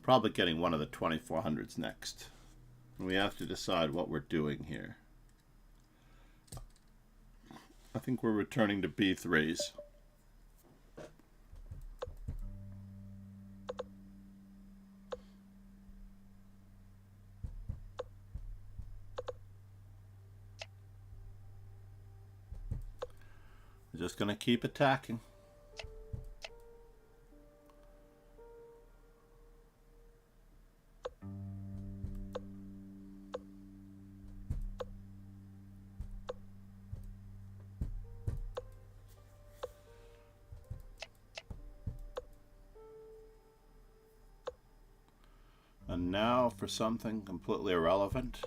Probably getting one of the 2400s next. We have to decide what we're doing here. I think we're returning to B3s. We're just going to keep attacking. And now for something completely irrelevant.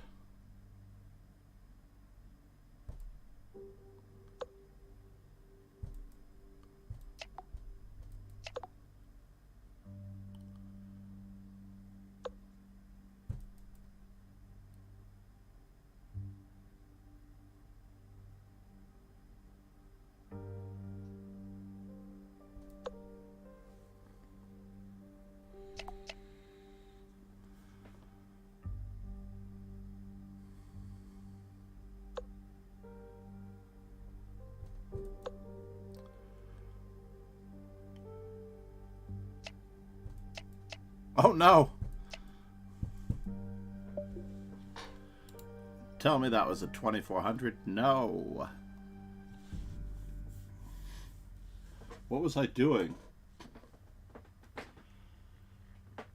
Oh no! Tell me that was a 2400? No! What was I doing?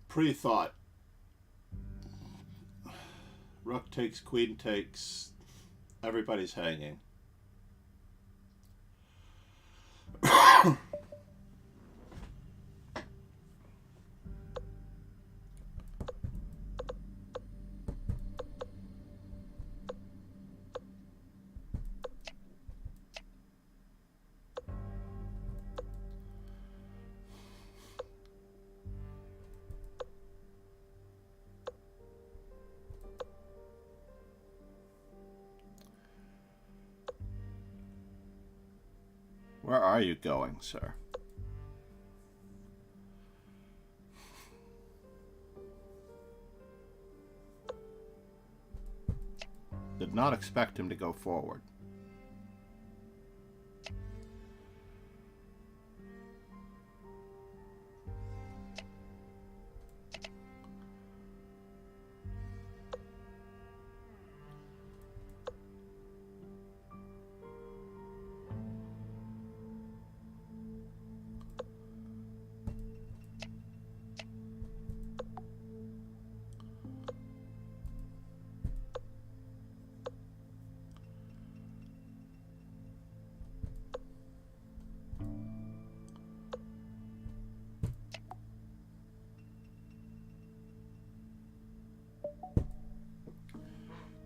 Pre-thought. Rook takes, queen takes. Everybody's hanging. Where are you going, sir? Did not expect him to go forward.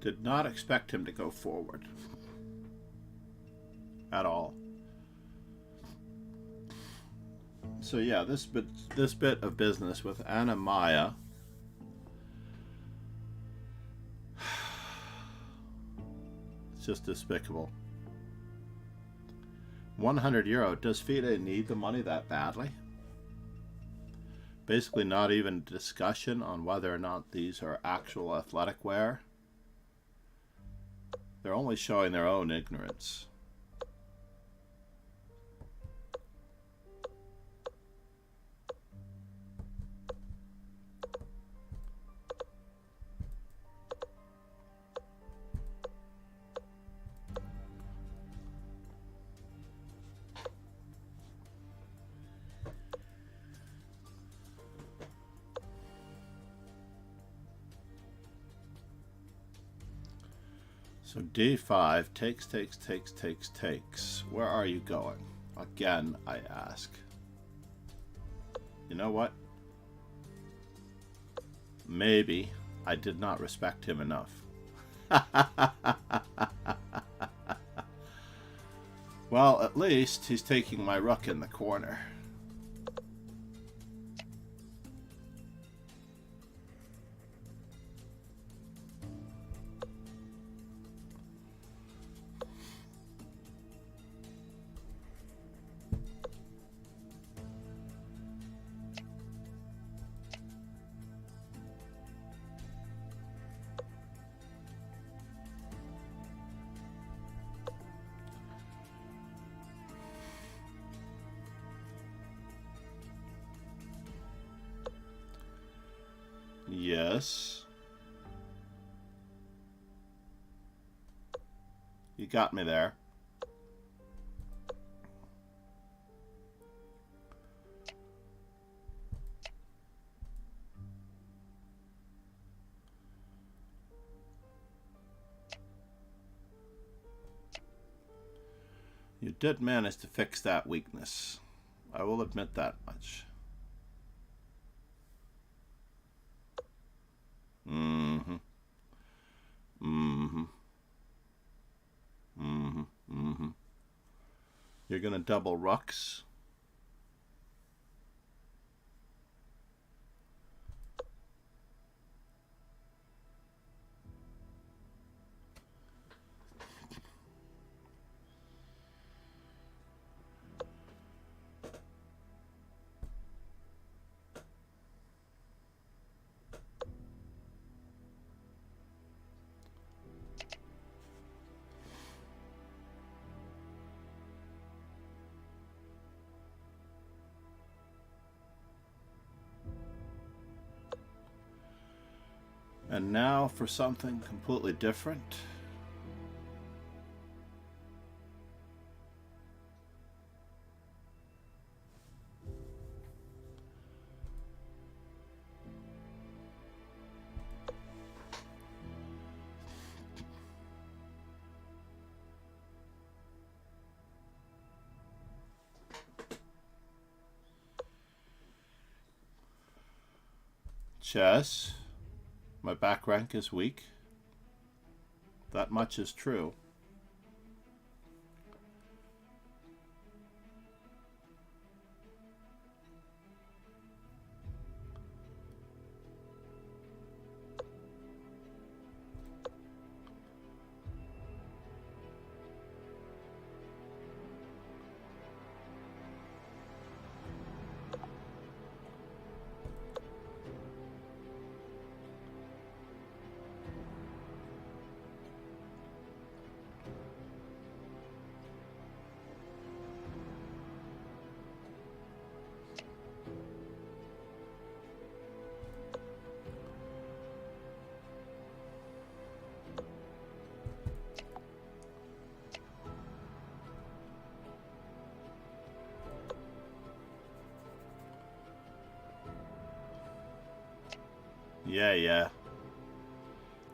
Did not expect him to go forward. At all. So yeah, this bit of business with Anna Maya. It's just despicable. 100 euro. Does FIDE need the money that badly? Basically not even discussion on whether or not these are actual athletic wear. They're only showing their own ignorance. So d5 takes. Where are you going? Again, I ask. You know what? Maybe I did not respect him enough. Well, at least he's taking my rook in the corner. Yes. You got me there. You did manage to fix that weakness. I will admit that much. Mm-hmm. Mm-hmm. Mm-hmm. Mm-hmm. You're going to double rucks. And now for something completely different. Chess. My back rank is weak. That much is true. Yeah.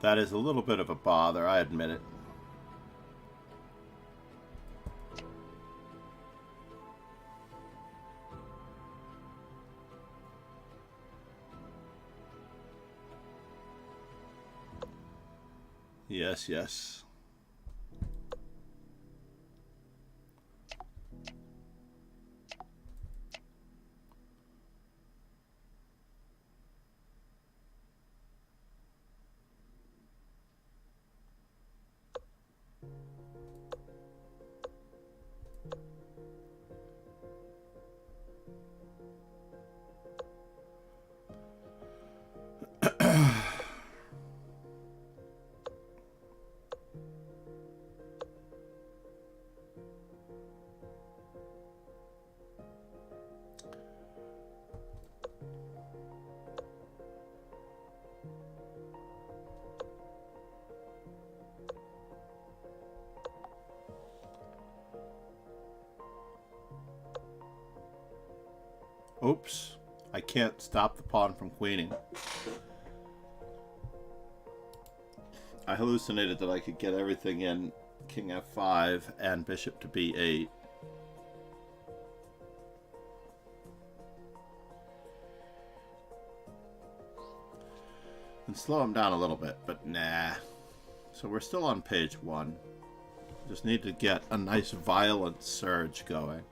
That is a little bit of a bother, I admit it. Yes. Oops. I can't stop the pawn from queening. I hallucinated that I could get everything in king f5 and bishop to b8. And slow him down a little bit, but nah. So we're still on page 1. Just need to get a nice violent surge going.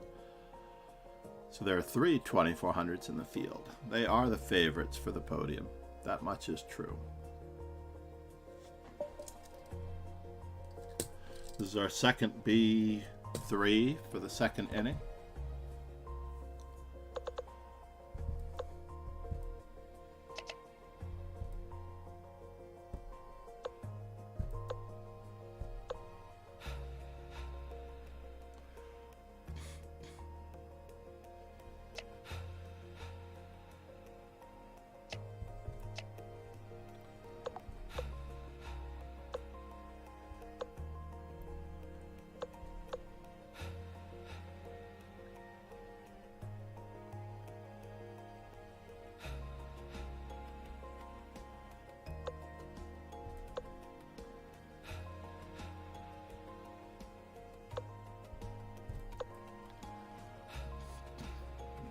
So there are 3 2400s in the field. They are the favorites for the podium. That much is true. This is our second B3 for the second inning.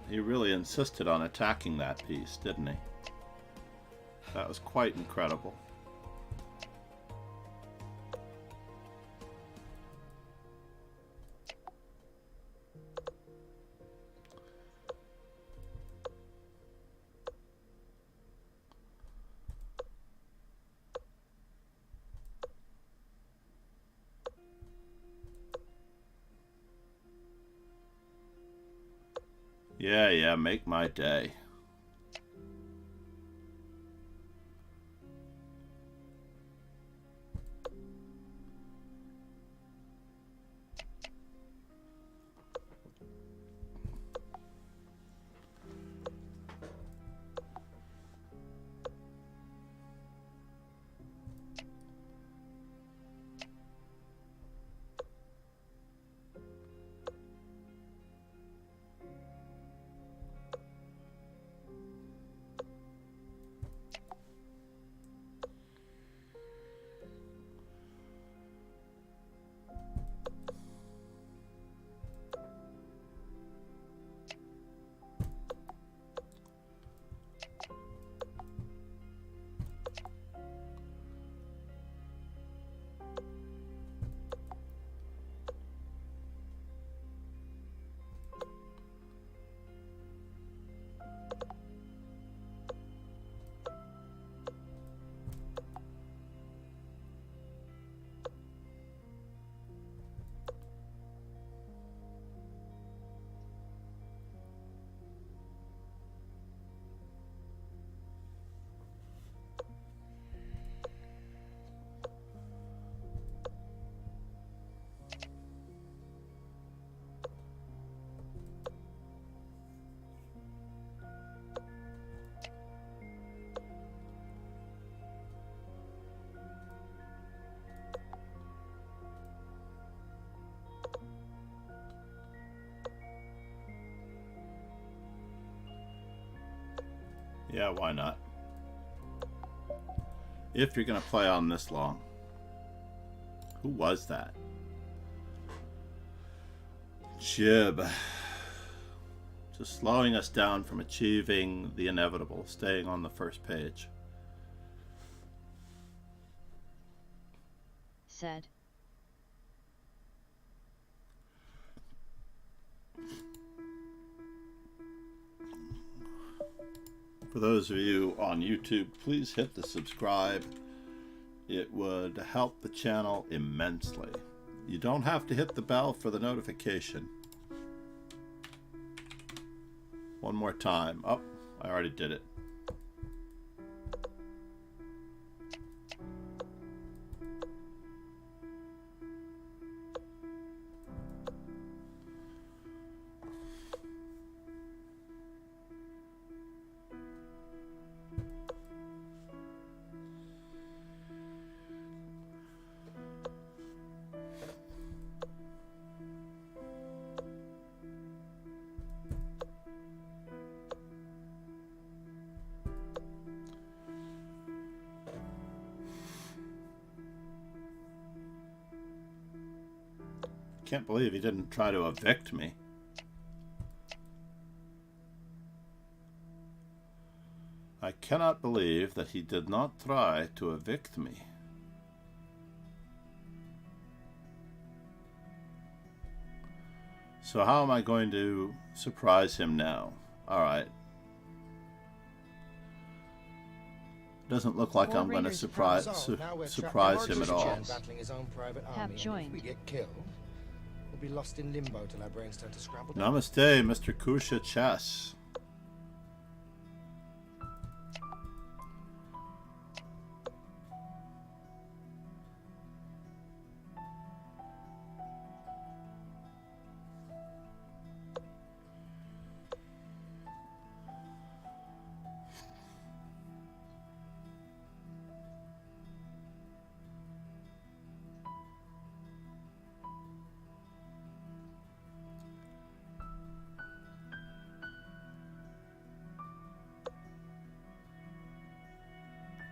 He really insisted on attacking that piece, didn't he? That was quite incredible. Yeah, make my day. Yeah, why not? If you're going to play on this long. Who was that? Jib. Just slowing us down from achieving the inevitable, staying on the first page. Said. For those of you on YouTube, please hit the subscribe. It would help the channel immensely. You don't have to hit the bell for the notification. One more time. Oh, I already did it. Can't believe he didn't try to evict me. I cannot believe that he did not try to evict me. So how am I going to surprise him now? Alright. Doesn't look like I'm going to surprise him at all. Have joined. We get killed. We'll be lost in limbo till our brains turn to Scrabble. Namaste, Mr. Kusha Chess.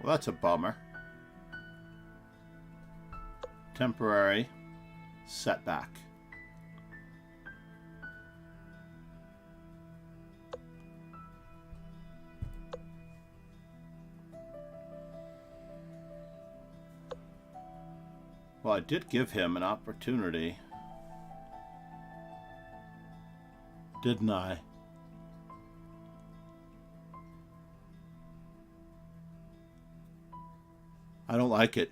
Well, that's a bummer. Temporary setback. Well, I did give him an opportunity, didn't I? I don't like it.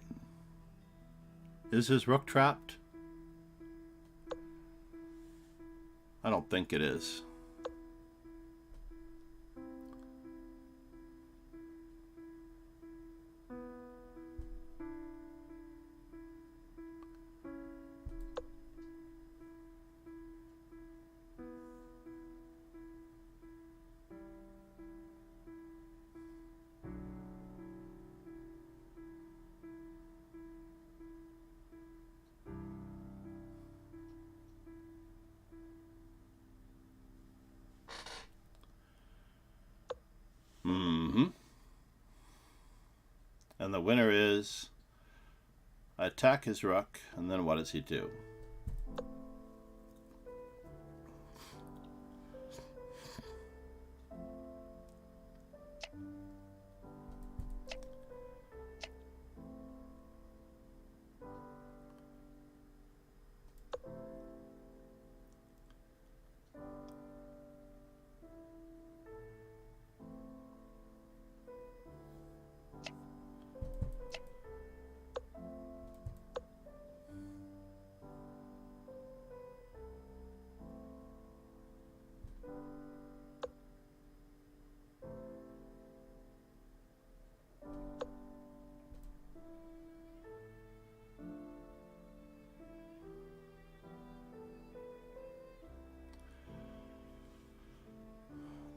Is his rook trapped? I don't think it is. And the winner is, I attack his rook, and then what does he do?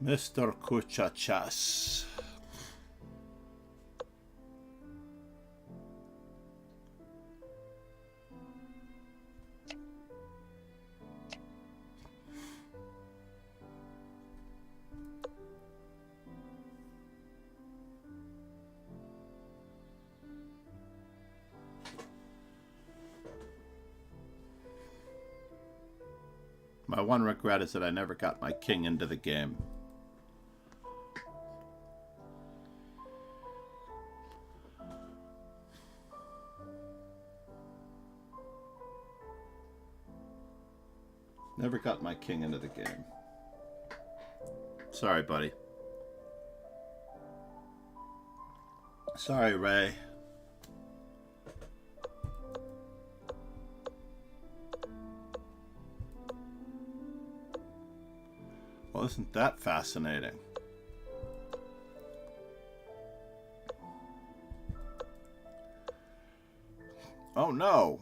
Mr. Kuchachas. My one regret is that I never got my king into the game. Never got my king into the game. Sorry, buddy. Sorry, Ray. Well, isn't that fascinating? Oh no!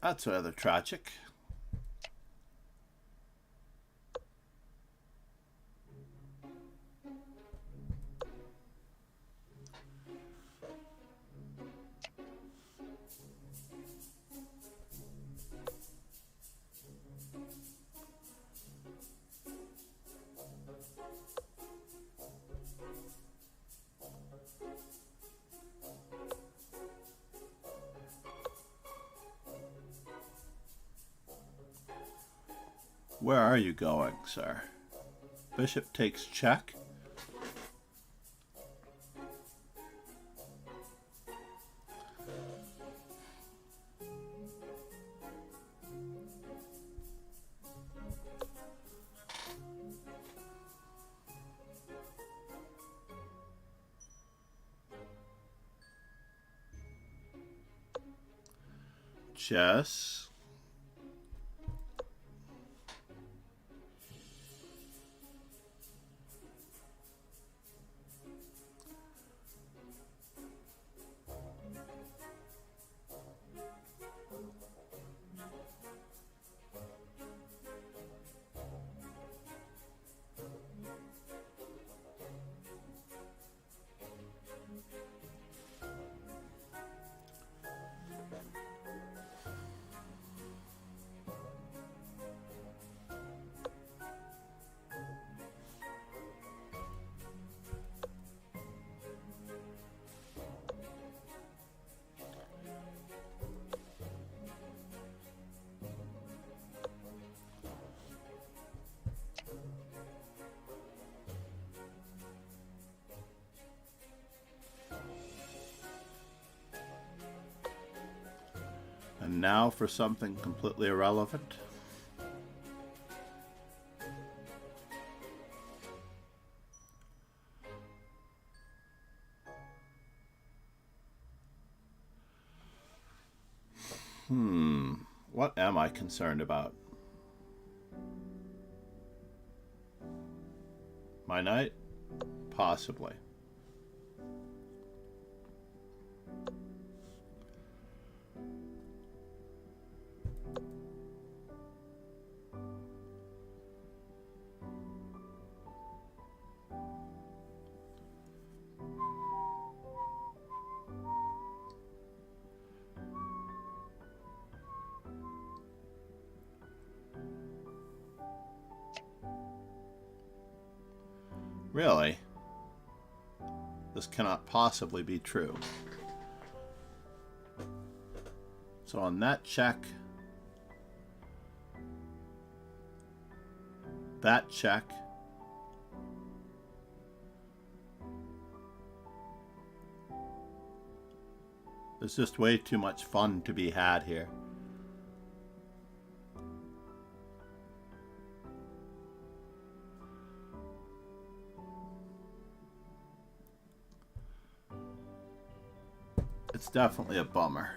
That's rather tragic. Where are you going, sir? Bishop takes check. Chess. And now for something completely irrelevant. What am I concerned about? My knight? Possibly. Really? This cannot possibly be true. So on that check, that check, there's just way too much fun to be had here. It's definitely a bummer.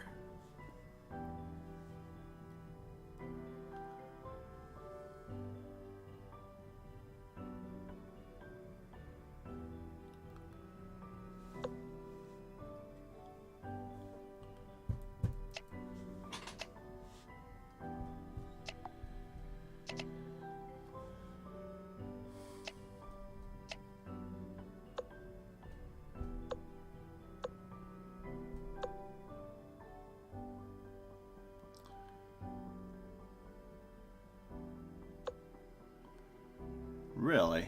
Really?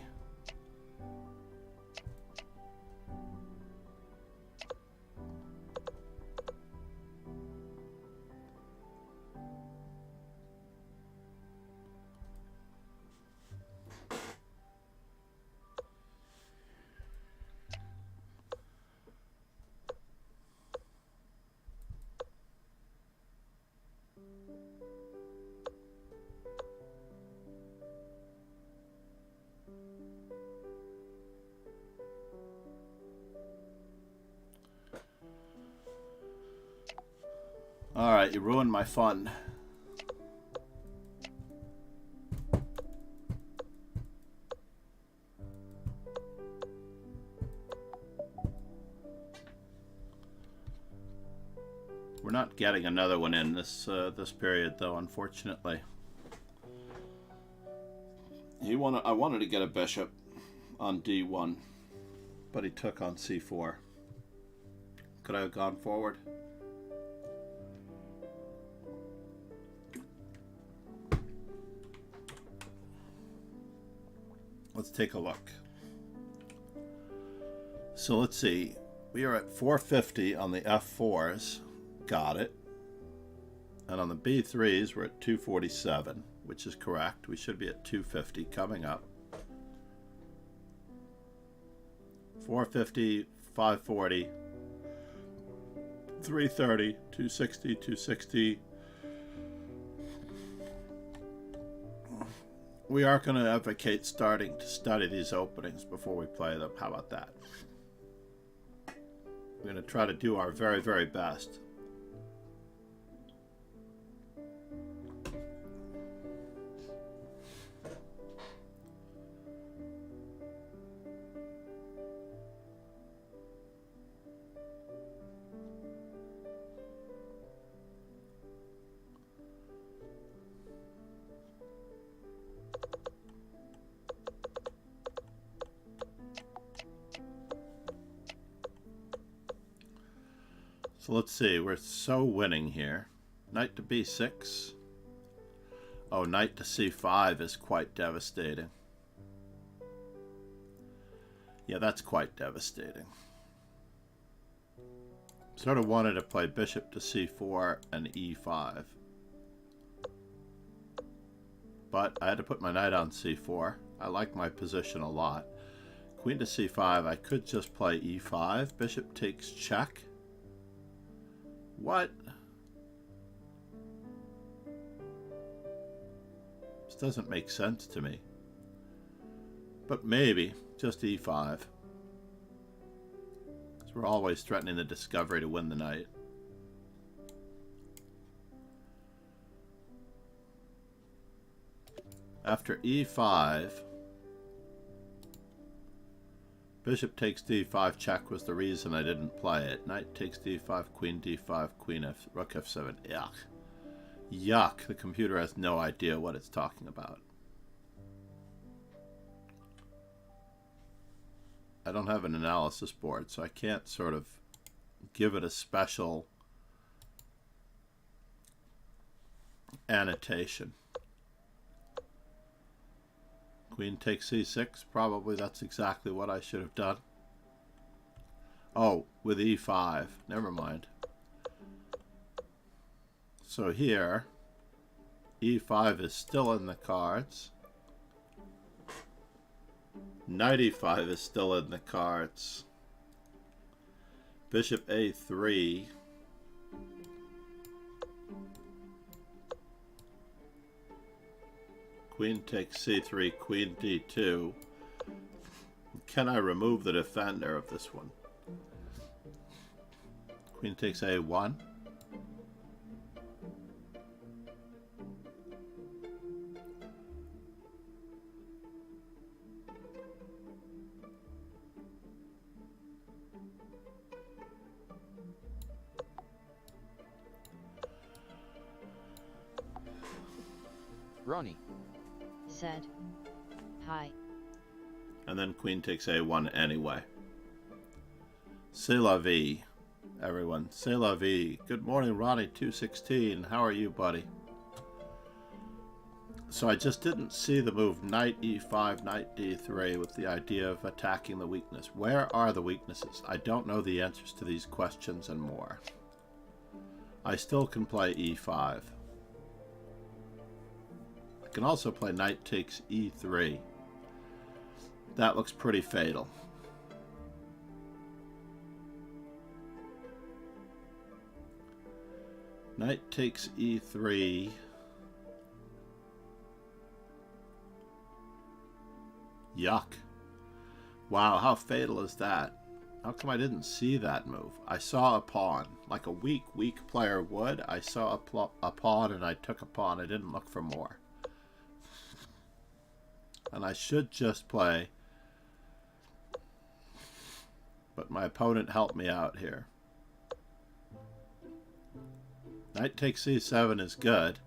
Alright, you ruined my fun. We're not getting another one in this period, though, unfortunately. I wanted to get a bishop on D1, but he took on C4. Could I have gone forward? Let's take a look. So let's see. We are at 450 on the F4s. Got it. And on the B3s, we're at 247, which is correct. We should be at 250 coming up. 450, 540, 330, 260, 260. We are going to advocate starting to study these openings before we play them. How about that? We're going to try to do our very, very best. So let's see, we're so winning here. Knight to b6. Oh, knight to c5 is quite devastating. Yeah, that's quite devastating. Sort of wanted to play bishop to c4 and e5. But I had to put my knight on c4. I like my position a lot. Queen to c5, I could just play e5. Bishop takes check. What? doesn't make sense to me. But maybe just e5. Because we're always threatening the discovery to win the knight. After e5, bishop takes d5 check was the reason I didn't play it. Knight takes d5, queen d5, queen f, rook f7. Yuck. Yuck. The computer has no idea what it's talking about. I don't have an analysis board, so I can't sort of give it a special annotation. Queen takes c6. Probably that's exactly what I should have done. Oh, with e5. Never mind. So here, e5 is still in the cards. Knight e5 is still in the cards. Bishop a3. Queen takes c3, queen d2. Can I remove the defender of this one? Queen takes a1. Ronnie said, hi. And then queen takes a1 anyway. C'est la vie, everyone. C'est la vie. Good morning, Ronnie216. How are you, buddy? So I just didn't see the move knight e5, knight d3 with the idea of attacking the weakness. Where are the weaknesses? I don't know the answers to these questions and more. I still can play e5. I can also play knight takes e3. That looks pretty fatal. Knight takes e3. Yuck. Wow, how fatal is that? How come I didn't see that move? I saw a pawn. Like a weak player would. I saw a pawn and I took a pawn. I didn't look for more. And I should just play. But my opponent helped me out here. Knight takes c7 is good.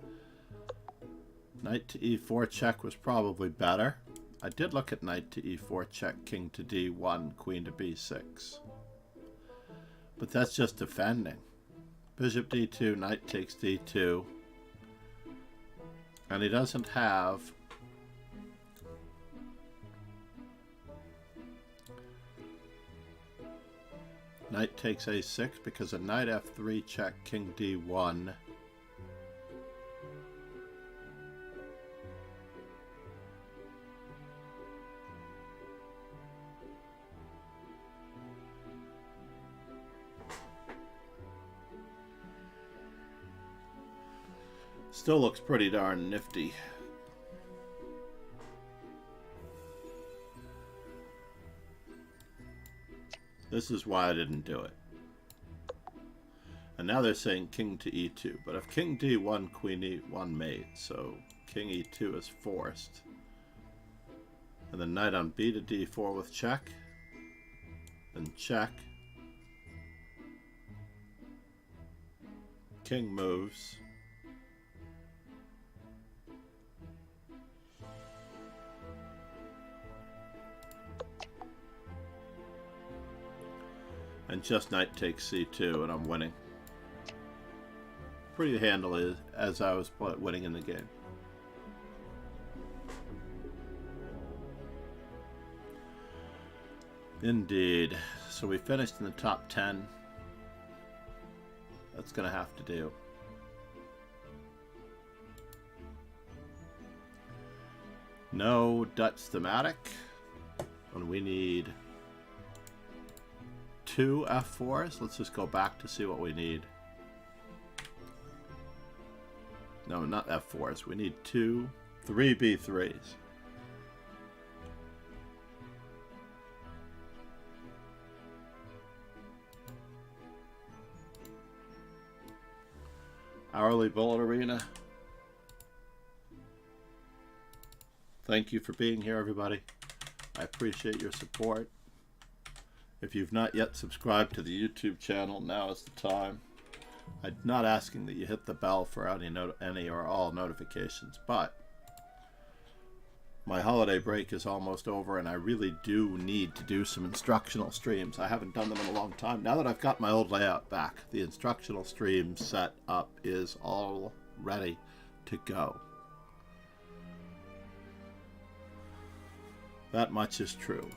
Knight to e4 check was probably better. I did look at knight to e4 check, king to d1, queen to b6. But that's just defending. Bishop d2, knight takes d2. And he doesn't have knight takes a6 because a knight f3 check, king d1. Still looks pretty darn nifty. This is why I didn't do it. And now they're saying king to e2. But if king d1, queen e1 mate, so king e2 is forced. And then knight on b to d4 with check. Then check. King moves. And just knight takes c2 and I'm winning. Pretty handily as I was winning in the game. Indeed. So we finished in the top 10. That's going to have to do. No Dutch thematic. And we need 2 f4s. Let's just go back to see what we need. No, not f4s. We need 2 3 B3s. Hourly Bullet Arena. Thank you for being here, everybody. I appreciate your support. If you've not yet subscribed to the YouTube channel, now is the time. I'm not asking that you hit the bell for any or all notifications, but my holiday break is almost over and I really do need to do some instructional streams. I haven't done them in a long time. Now that I've got my old layout back, the instructional stream set up is all ready to go. That much is true.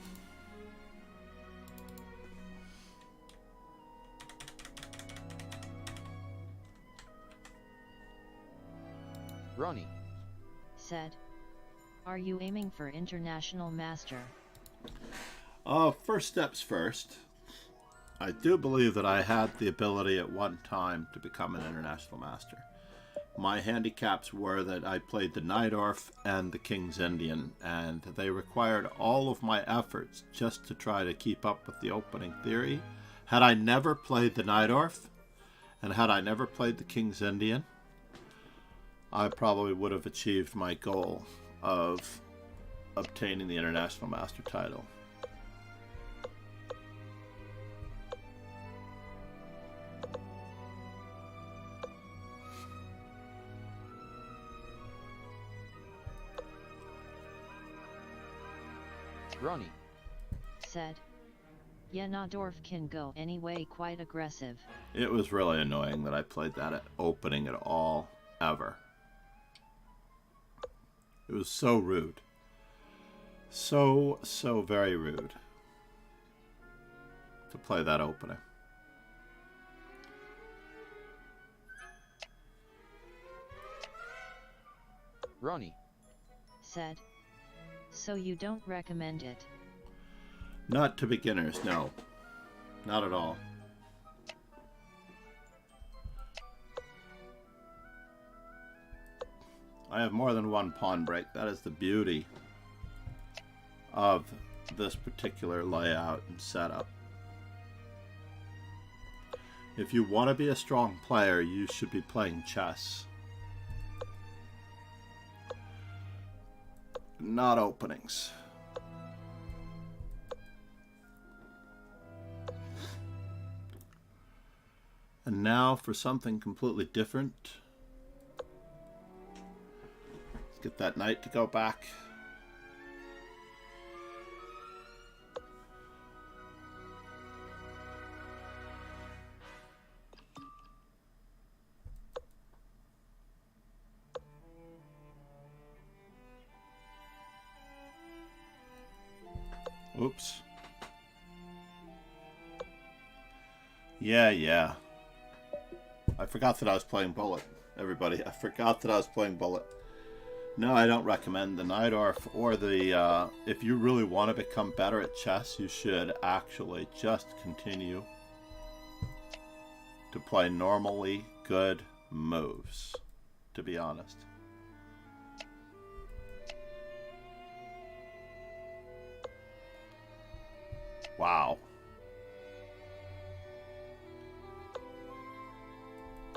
Ronnie said, "Are you aiming for International Master?" First steps first. I do believe that I had the ability at one time to become an International Master. My handicaps were that I played the Najdorf and the King's Indian, and they required all of my efforts just to try to keep up with the opening theory. Had I never played the Najdorf, and had I never played the King's Indian, I probably would have achieved my goal of obtaining the International Master title. Ronnie said, "Yeah, Najdorf can go anyway, quite aggressive." It was really annoying that I played that at opening at all, ever. It was so rude. So very rude to play that opening. Ronnie said, "So you don't recommend it?" Not to beginners, no. Not at all. I have more than one pawn break. That is the beauty of this particular layout and setup. If you want to be a strong player, you should be playing chess, not openings. And now for something completely different. Let's get that knight to go back. Oops. Yeah. I forgot that I was playing Bullet, everybody. I forgot that I was playing Bullet. No, I don't recommend the Najdorf or the... if you really want to become better at chess, you should actually just continue to play normally good moves, to be honest. Wow.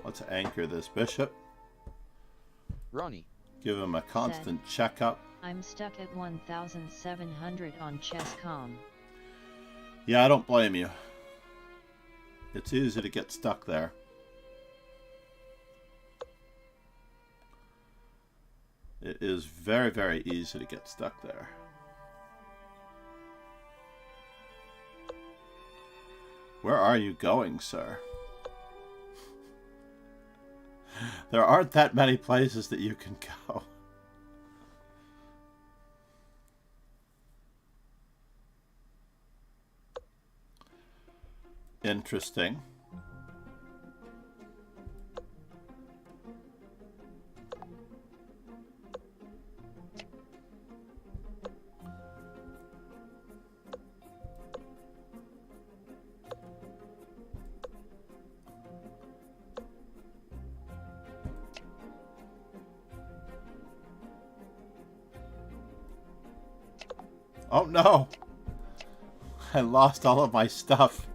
Let's anchor this bishop. Ronnie Give him a constant checkup. "I'm stuck at 1,700 on chess.com." Yeah, I don't blame you. It's easy to get stuck there. It is very, very easy to get stuck there. Where are you going, sir? There aren't that many places that you can go. Interesting. Oh no! I lost all of my stuff.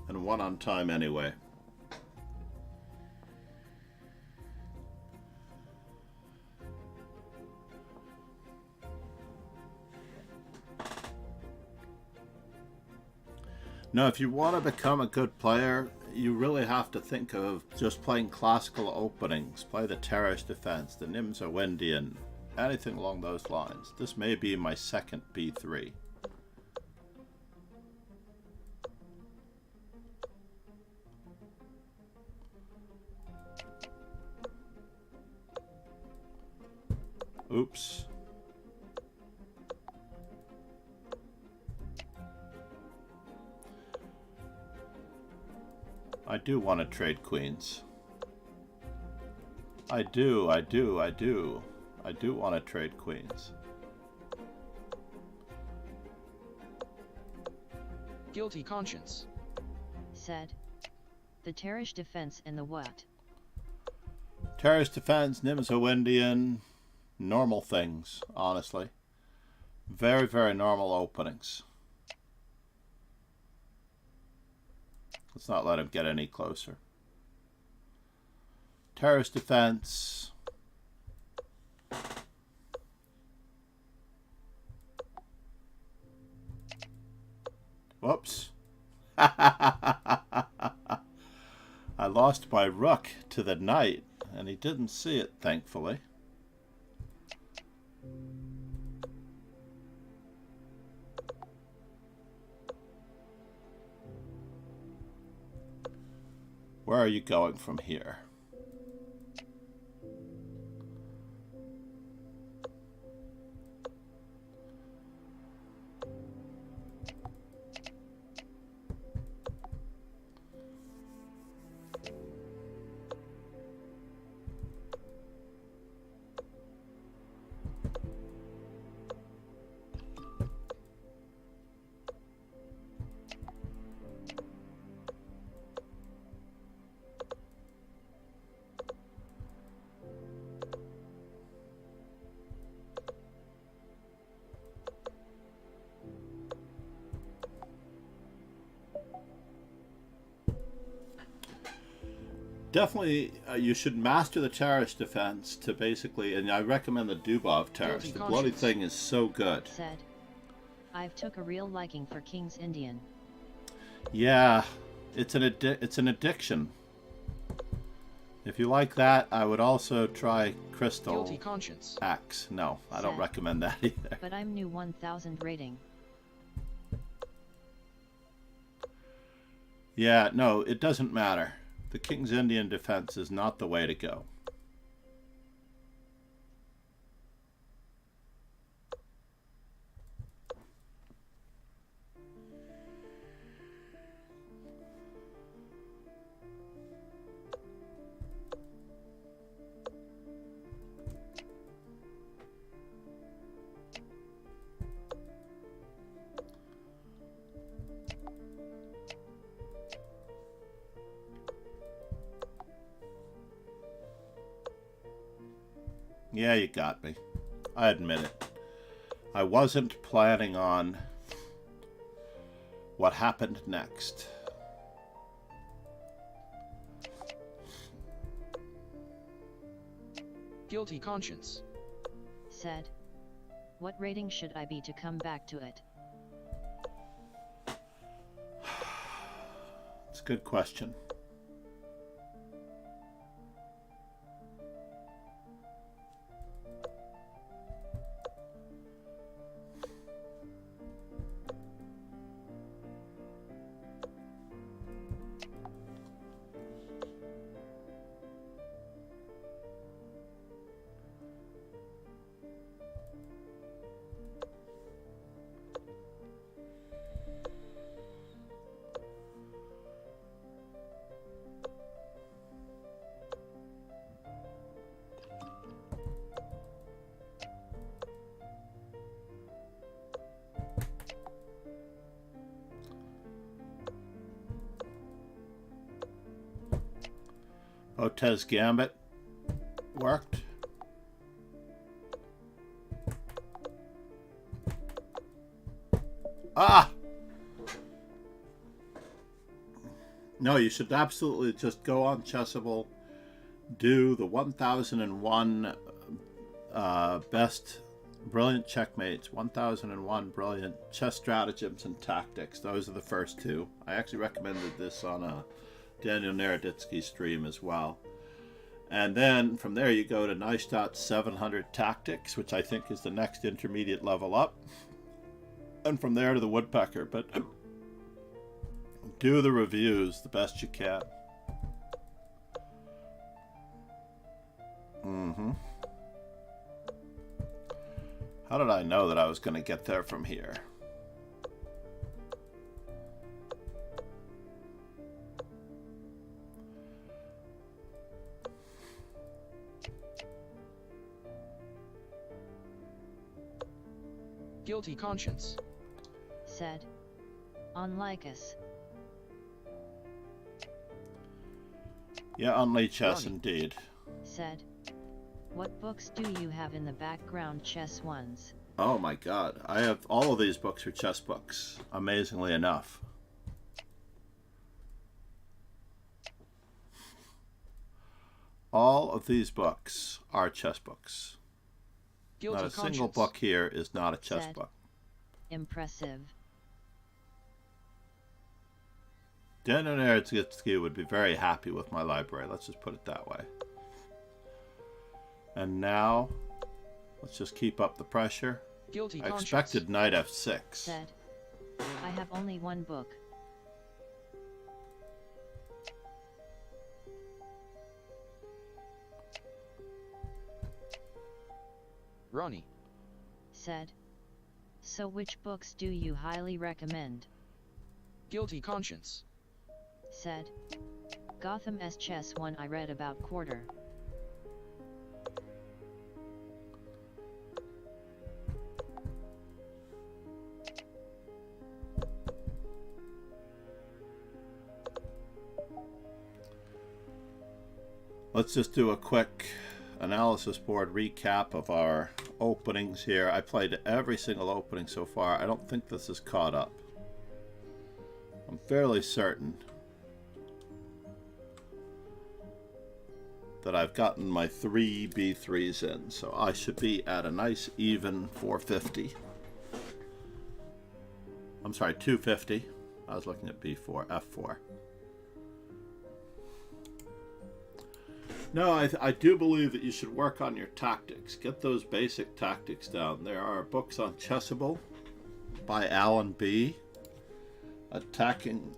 And one on time anyway. Now, if you want to become a good player, you really have to think of just playing classical openings. Play the Terrace Defense, the Nimzo-Indian, anything along those lines. This may be my second B3. Oops. I do want to trade queens. I do want to trade queens. Guilty conscience. Said. The Terrace Defense and the what? Terrace Defense, Nimzo-Indian, normal things, honestly. Very, very normal openings. Let's not let him get any closer. Terrace Defense. Whoops. I lost my rook to the knight, and he didn't see it, thankfully. Where are you going from here? Definitely, you should master the Terrace Defense to basically, and I recommend the Dubov Terrace. Guilty The bloody conscience. thing is so good. Said. I've took a real liking for King's Indian. Yeah, it's an addiction. If you like that, I would also try Crystal Guilty conscience. Axe. No, I don't Sad. recommend that either. But I'm new 1000 rating. Yeah, no, it doesn't matter. The King's Indian defense is not the way to go. Yeah, you got me. I admit it. I wasn't planning on what happened next. Guilty conscience. Said. What rating should I be to come back to it? It's a good question. Hotez Gambit worked. Ah! No, you should absolutely just go on Chessable, do the 1001 best brilliant checkmates, 1001 brilliant chess stratagems and tactics. Those are the first two. I actually recommended this on a Daniel Naroditsky stream as well. And then from there you go to Neistat 700 Tactics, which I think is the next intermediate level up. And from there to the Woodpecker. But do the reviews the best you can. How did I know that I was going to get there from here? Guilty conscience. Said. Unlike us. Yeah, only chess indeed. Said. What books do you have in the background? Chess ones. Oh my god. I have all of these books are chess books, amazingly enough. All of these books are chess books. Guilty Not a conscience. single book here is not a chess Said. book. Impressive. Daniel Naroditsky would be very happy with my library. Let's just put it that way. And now, let's just keep up the pressure. Guilty I conscience. expected knight f6. Said. I have only one book. Ronnie. Said. So which books do you highly recommend? Guilty conscience. Said. Gotham's Chess 1 I read about quarter. Let's just do a quick analysis board recap of our openings here. I played every single opening so far. I don't think this is caught up. I'm fairly certain that I've gotten my 3 B3s in, so I should be at a nice even 450. I'm sorry, 250. I was looking at B4, F4. No, I do believe that you should work on your tactics. Get those basic tactics down. There are books on Chessable by Alan B. Attacking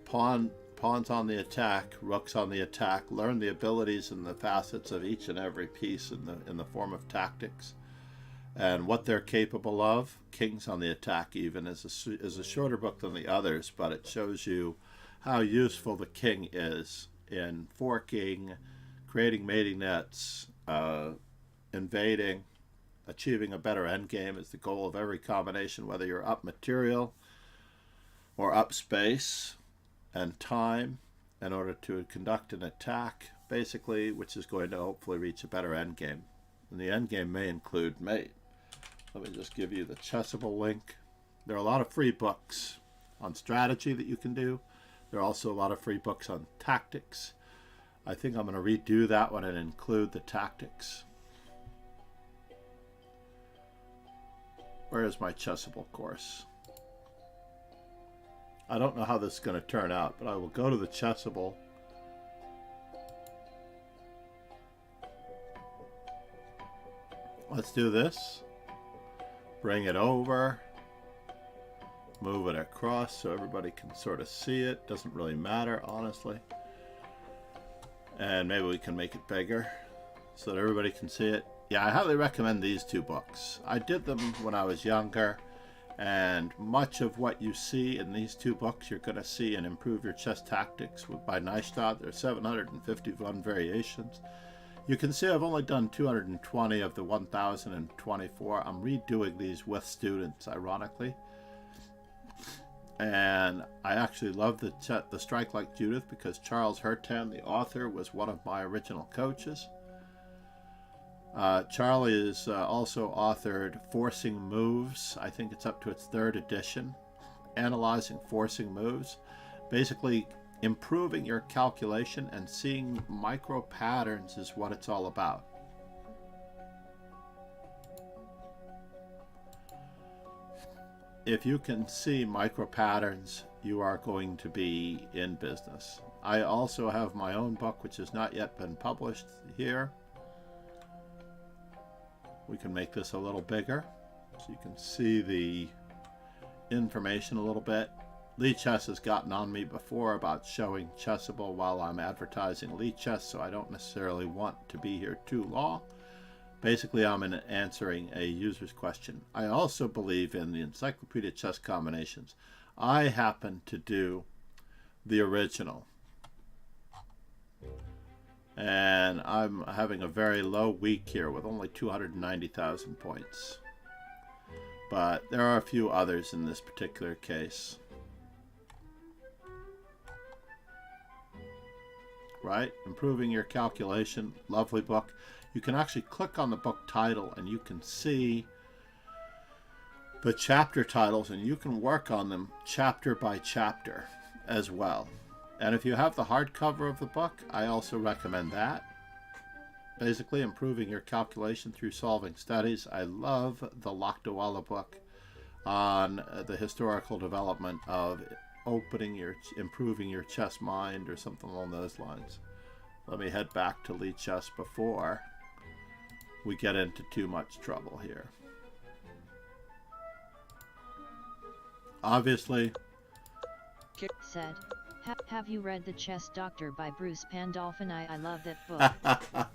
pawns on the attack, rooks on the attack. Learn the abilities and the facets of each and every piece in the form of tactics, and what they're capable of. Kings on the Attack even is a shorter book than the others, but it shows you how useful the king is in forking, creating mating nets, invading, achieving a better endgame is the goal of every combination, whether you're up material or up space and time in order to conduct an attack, basically, which is going to hopefully reach a better endgame. And the endgame may include mate. Let me just give you the Chessable link. There are a lot of free books on strategy that you can do. There are also a lot of free books on tactics. I think I'm going to redo that one and include the tactics. Where is my Chessable course? I don't know how this is going to turn out, but I will go to the Chessable. Let's do this. Bring it over. Move it across so everybody can sort of see it. Doesn't really matter, honestly. And maybe we can make it bigger so that everybody can see it. Yeah, I highly recommend these two books. I did them when I was younger, and much of what you see in these two books you're going to see in Improve Your Chess Tactics by Neistat. There are 751 variations. You can see I've only done 220 of the 1024. I'm redoing these with students, ironically. And I actually love the Strike Like Judith because Charles Hertan, the author, was one of my original coaches. Charlie has also authored Forcing Moves. I think it's up to its 3rd edition. Analyzing forcing moves. Basically, improving your calculation and seeing micro patterns is what it's all about. If you can see micro patterns, you are going to be in business. I also have my own book, which has not yet been published here. We can make this a little bigger so you can see the information a little bit. Lee Chess has gotten on me before about showing Chessable while I'm advertising Lee Chess, so I don't necessarily want to be here too long. Basically, I'm answering a user's question. I also believe in the Encyclopedia Chess Combinations. I happen to do the original. And I'm having a very low week here with only 290,000 points. But there are a few others in this particular case. Right? Improving your calculation. Lovely book. You can actually click on the book title and you can see the chapter titles and you can work on them chapter by chapter as well. And if you have the hardcover of the book, I also recommend that. Basically, improving your calculation through solving studies. I love the Lakdawala book on the historical development of improving your chess mind or something along those lines. Let me head back to Lee Chess before we get into too much trouble here. Obviously, Said, have you read The Chess Doctor by Bruce Pandolfini? I love that book.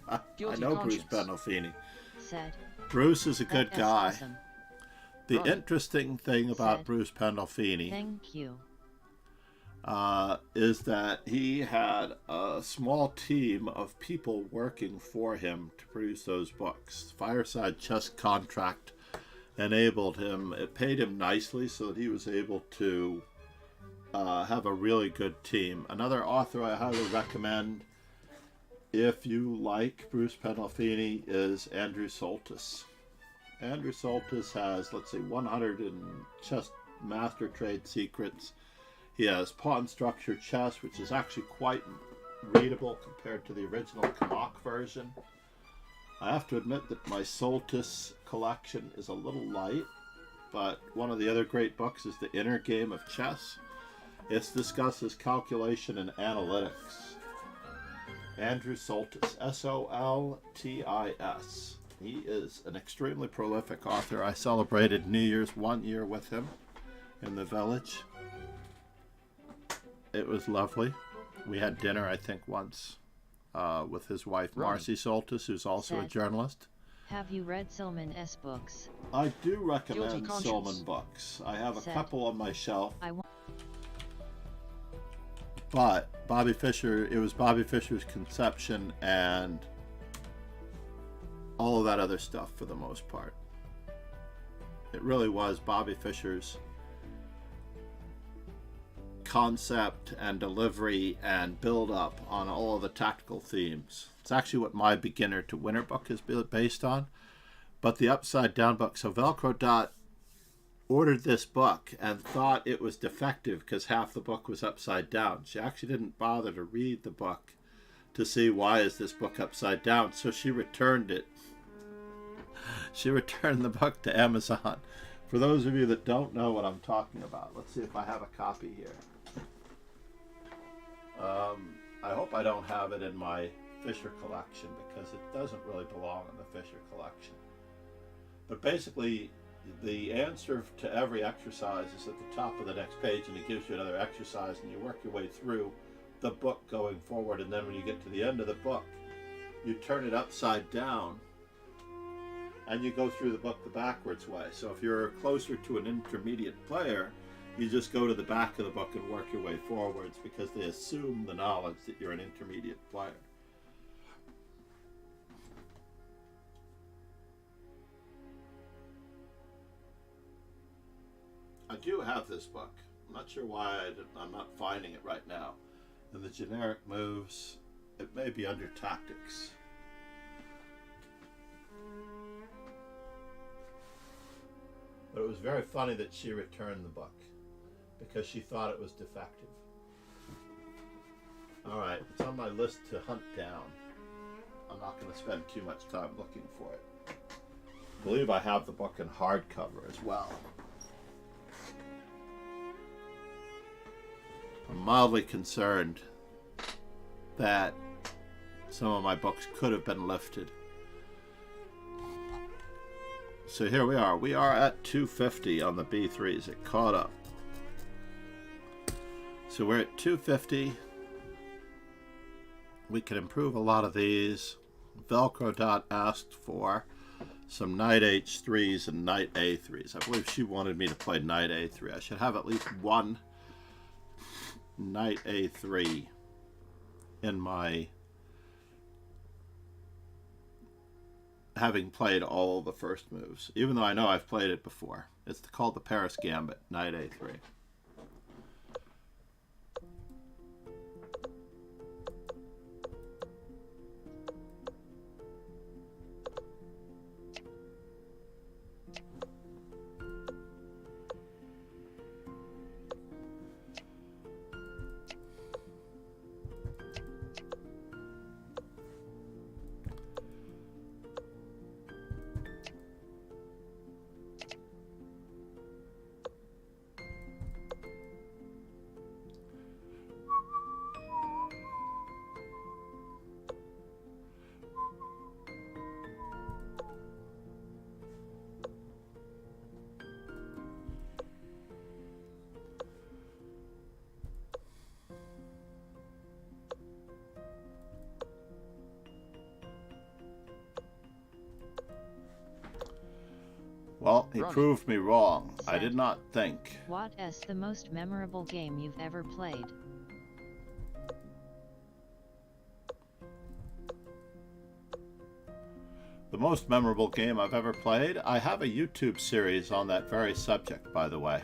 I Guilty know Bruce conscience. Pandolfini. Said, Bruce is a good that's guy. awesome. The Right. interesting thing about Said, Bruce Pandolfini Thank you. is that he had a small team of people working for him to produce those books. Fireside Chess Contract enabled him, it paid him nicely so that he was able to have a really good team. Another author I highly recommend if you like Bruce Pandolfini is Andrew Soltis. Andrew Soltis has, let's see, 100 in chess master trade secrets. He has pawn structure chess, which is actually quite readable compared to the original Kamak version. I have to admit that my Soltis collection is a little light, but one of the other great books is The Inner Game of Chess. It discusses calculation and analytics. Andrew Soltis, S-O-L-T-I-S. He is an extremely prolific author. I celebrated New Year's 1 year with him in the village. It was lovely. We had dinner, I think, once with his wife, Right. Marcy Soltis, who's also a Said, journalist. Have you read Silman S. books? I do Guilty recommend conscience. Solman books. I have a Said, couple on my shelf. I want. But Bobby Fischer, it was Bobby Fischer's conception and all of that other stuff for the most part. It really was Bobby Fischer's concept and delivery and build up on all of the tactical themes. It's actually what my Beginner to Winner book is based on. But the Upside Down book, so Velcro Dot ordered this book and thought it was defective because half the book was upside down. She actually didn't bother to read the book to see why is this book upside down, so she returned it. She returned the book to Amazon. For those of you that don't know what I'm talking about, let's see if I have a copy here. I hope I don't have it in my Fisher collection because it doesn't really belong in the Fisher collection. But basically, the answer to every exercise is at the top of the next page, and it gives you another exercise, and you work your way through the book going forward, and then when you get to the end of the book, you turn it upside down, and you go through the book the backwards way. So if you're closer to an intermediate player, you just go to the back of the book and work your way forwards because they assume the knowledge that you're an intermediate player. I do have this book. I'm not sure why I'm not finding it right now. In the generic moves, it may be under tactics. But it was very funny that she returned the book because she thought it was defective. Alright, it's on my list to hunt down. I'm not going to spend too much time looking for it. I believe I have the book in hardcover as well. I'm mildly concerned that some of my books could have been lifted. So here we are. We are at 250 on the B3s. It caught up. So we're at 250. We can improve a lot of these. Velcro Dot asked for some Knight H3s and Knight A3s. I believe she wanted me to play Knight A3. I should have at least one Knight A3 in my having played all the first moves, even though I know I've played it before. It's called the Paris Gambit, Knight A3. Well, he proved me wrong. I did not think. What is the most memorable game you've ever played? The most memorable game I've ever played? I have a YouTube series on that very subject, by the way.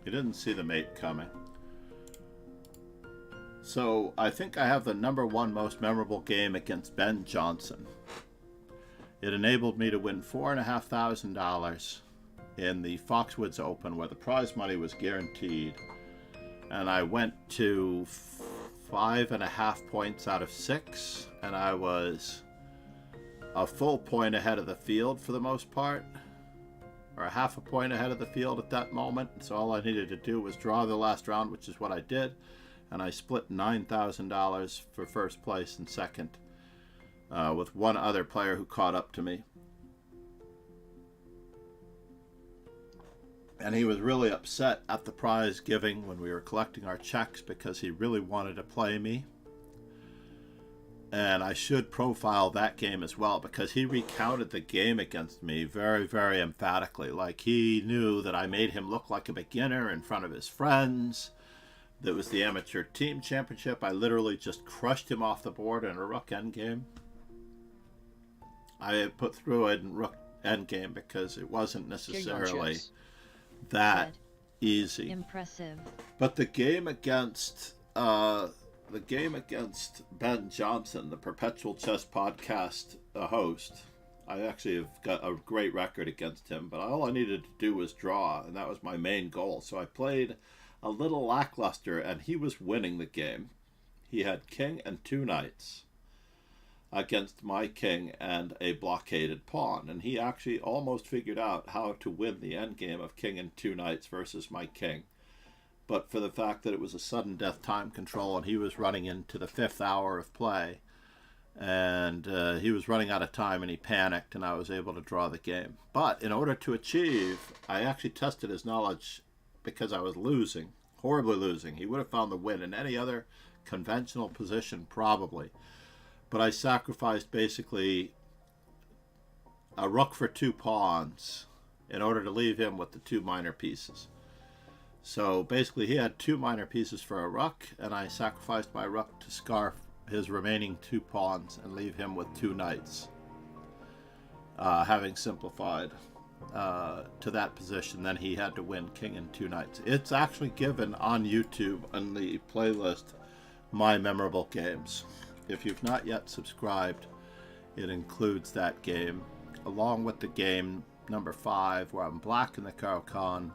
You didn't see the mate coming. So I think I have the #1 most memorable game against Ben Johnson. It enabled me to win $4,500 in the Foxwoods Open, where the prize money was guaranteed. And I went to 5.5 points out of 6, and I was a full point ahead of the field for the most part, or a half a point ahead of the field at that moment. So all I needed to do was draw the last round, which is what I did, and I split $9,000 for first place and second with one other player who caught up to me. And he was really upset at the prize giving when we were collecting our checks because he really wanted to play me. And I should profile that game as well, because he recounted the game against me very, very emphatically. Like, he knew that I made him look like a beginner in front of his friends. That was the amateur team championship. I literally just crushed him off the board in a rook endgame. I had put through it in rook endgame because it wasn't necessarily that easy. Impressive. But the game against Ben Johnson, the Perpetual Chess Podcast host, I actually have got a great record against him, but all I needed to do was draw, and that was my main goal. So I played a little lackluster, and he was winning the game. He had king and 2 knights against my king and a blockaded pawn, and he actually almost figured out how to win the endgame of king and 2 knights versus my king. But for the fact that it was a sudden death time control and he was running into the 5th hour of play, And he was running out of time and he panicked, and I was able to draw the game. But in order to achieve, I actually tested his knowledge because I was losing, horribly losing. He would have found the win in any other conventional position probably. But I sacrificed basically a rook for 2 pawns in order to leave him with the 2 minor pieces. So basically he had 2 minor pieces for a rook, and I sacrificed my rook to scarf his remaining 2 pawns and leave him with 2 knights. Having simplified to that position, then he had to win king and 2 knights. It's actually given on YouTube on the playlist My Memorable Games. If you've not yet subscribed, it includes that game, along with the game number 5, where I'm black in the Caro-Kann.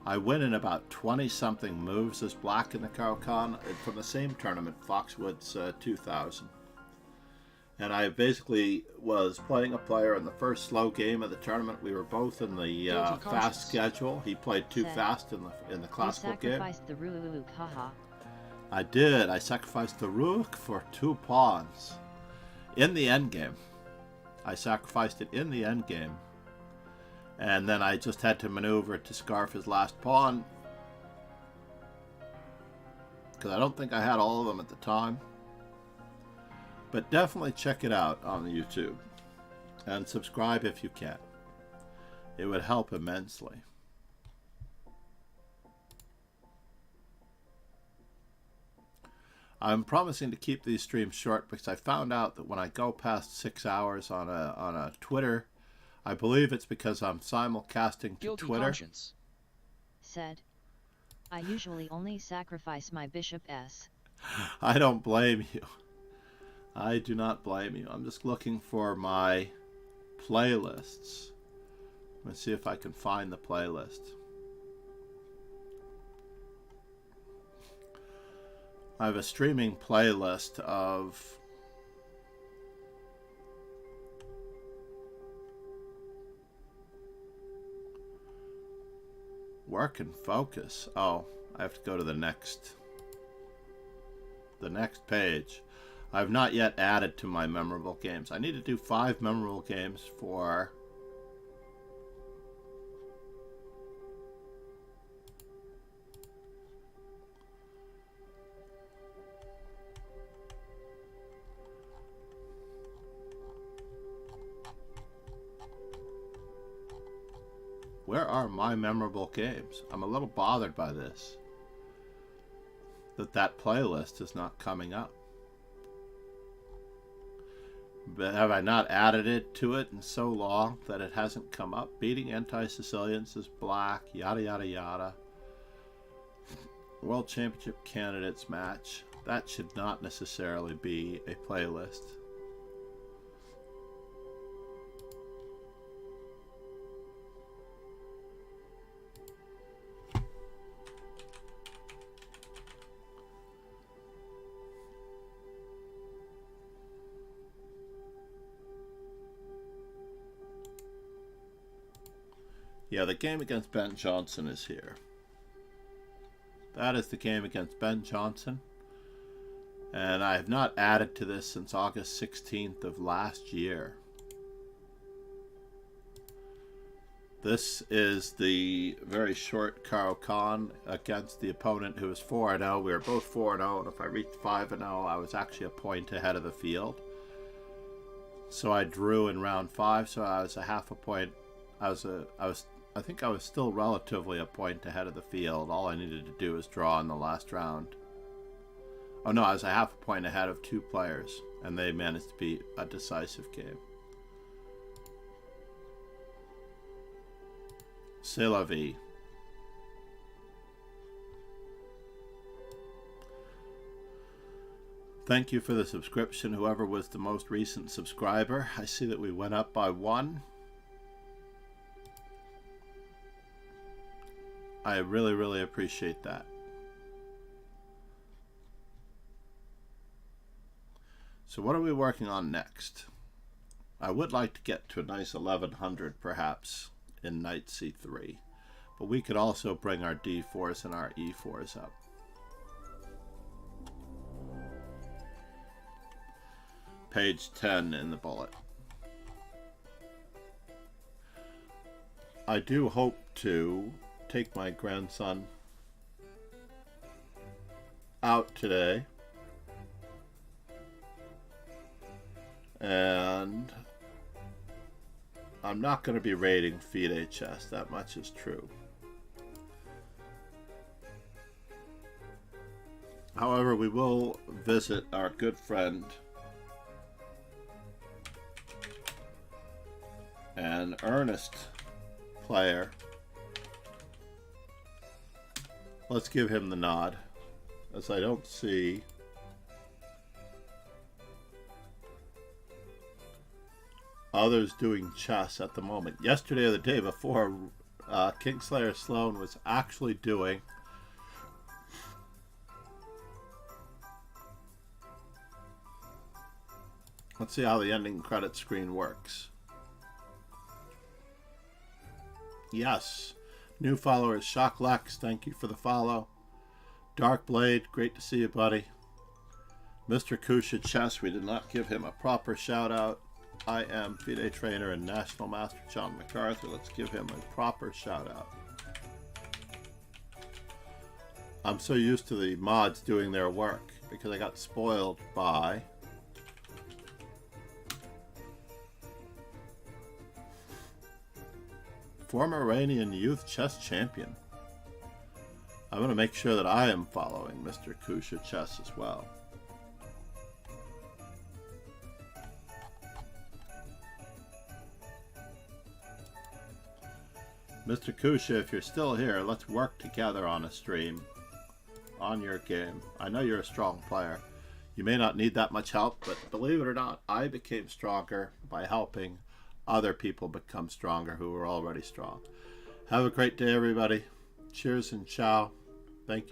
I win in about 20-something moves as black in the Caro-Kann from the same tournament, Foxwoods 2000. And I basically was playing a player in the first slow game of the tournament. We were both in the fast schedule. He played too fast in the classical game. You sacrificed the rook, haha. I did. I sacrificed the rook for 2 pawns. In the endgame. I sacrificed it in the endgame. And then I just had to maneuver to scarf his last pawn. Because I don't think I had all of them at the time. But definitely check it out on YouTube. And subscribe if you can. It would help immensely. I'm promising to keep these streams short because I found out that when I go past 6 hours on a Twitter, I believe it's because I'm simulcasting to Guilty Twitter. conscience. Said, I usually only sacrifice my bishop s. I don't blame you. I do not blame you. I'm just looking for my playlists. Let's see if I can find the playlist. I have a streaming playlist of work and focus. Oh, I have to go to the next page. I've not yet added to my memorable games. I need to do 5 memorable games for where are my memorable games? I'm a little bothered by this. That playlist is not coming up. But have I not added it to it in so long that it hasn't come up? Beating Anti-Sicilians is black, yada yada yada. World Championship Candidates match. That should not necessarily be a playlist. Yeah, the game against Ben Johnson is here. That is the game against Ben Johnson. And I have not added to this since August 16th of last year. This is the very short Caro-Kann against the opponent who is 4-0. We were both 4-0, and if I reached 5-0, I was actually a point ahead of the field. So I drew in round 5, so I was a half a point. I think I was still relatively a point ahead of the field. All I needed to do was draw in the last round. Oh no, I was a half a point ahead of 2 players, and they managed to beat a decisive game. C'est la vie. Thank you for the subscription, whoever was the most recent subscriber. I see that we went up by 1. I really, really appreciate that. So what are we working on next? I would like to get to a nice 1100 perhaps in knight c3, but we could also bring our d4s and our e4s up. page 10 in the bullet. I do hope to take my grandson out today, and I'm not going to be raiding FIDE chest, that much is true. However, we will visit our good friend and earnest player. Let's give him the nod, as I don't see others doing chess at the moment. Yesterday or the day before, Kingslayer Sloan was actually doing let's see how the ending credit screen works. Yes. New followers, Shock Lex, thank you for the follow. Dark Blade, great to see you, buddy. Mr. Kusha Chess, we did not give him a proper shout out. I am FIDE trainer and National Master John MacArthur. Let's give him a proper shout out. I'm so used to the mods doing their work because I got spoiled by former Iranian youth chess champion. I'm going to make sure that I am following Mr. Kusha Chess as well. Mr. Kusha, if you're still here, let's work together on a stream, on your game. I know you're a strong player. You may not need that much help, but believe it or not, I became stronger by helping other people become stronger who were already strong. Have a great day, everybody. Cheers and ciao. Thank you.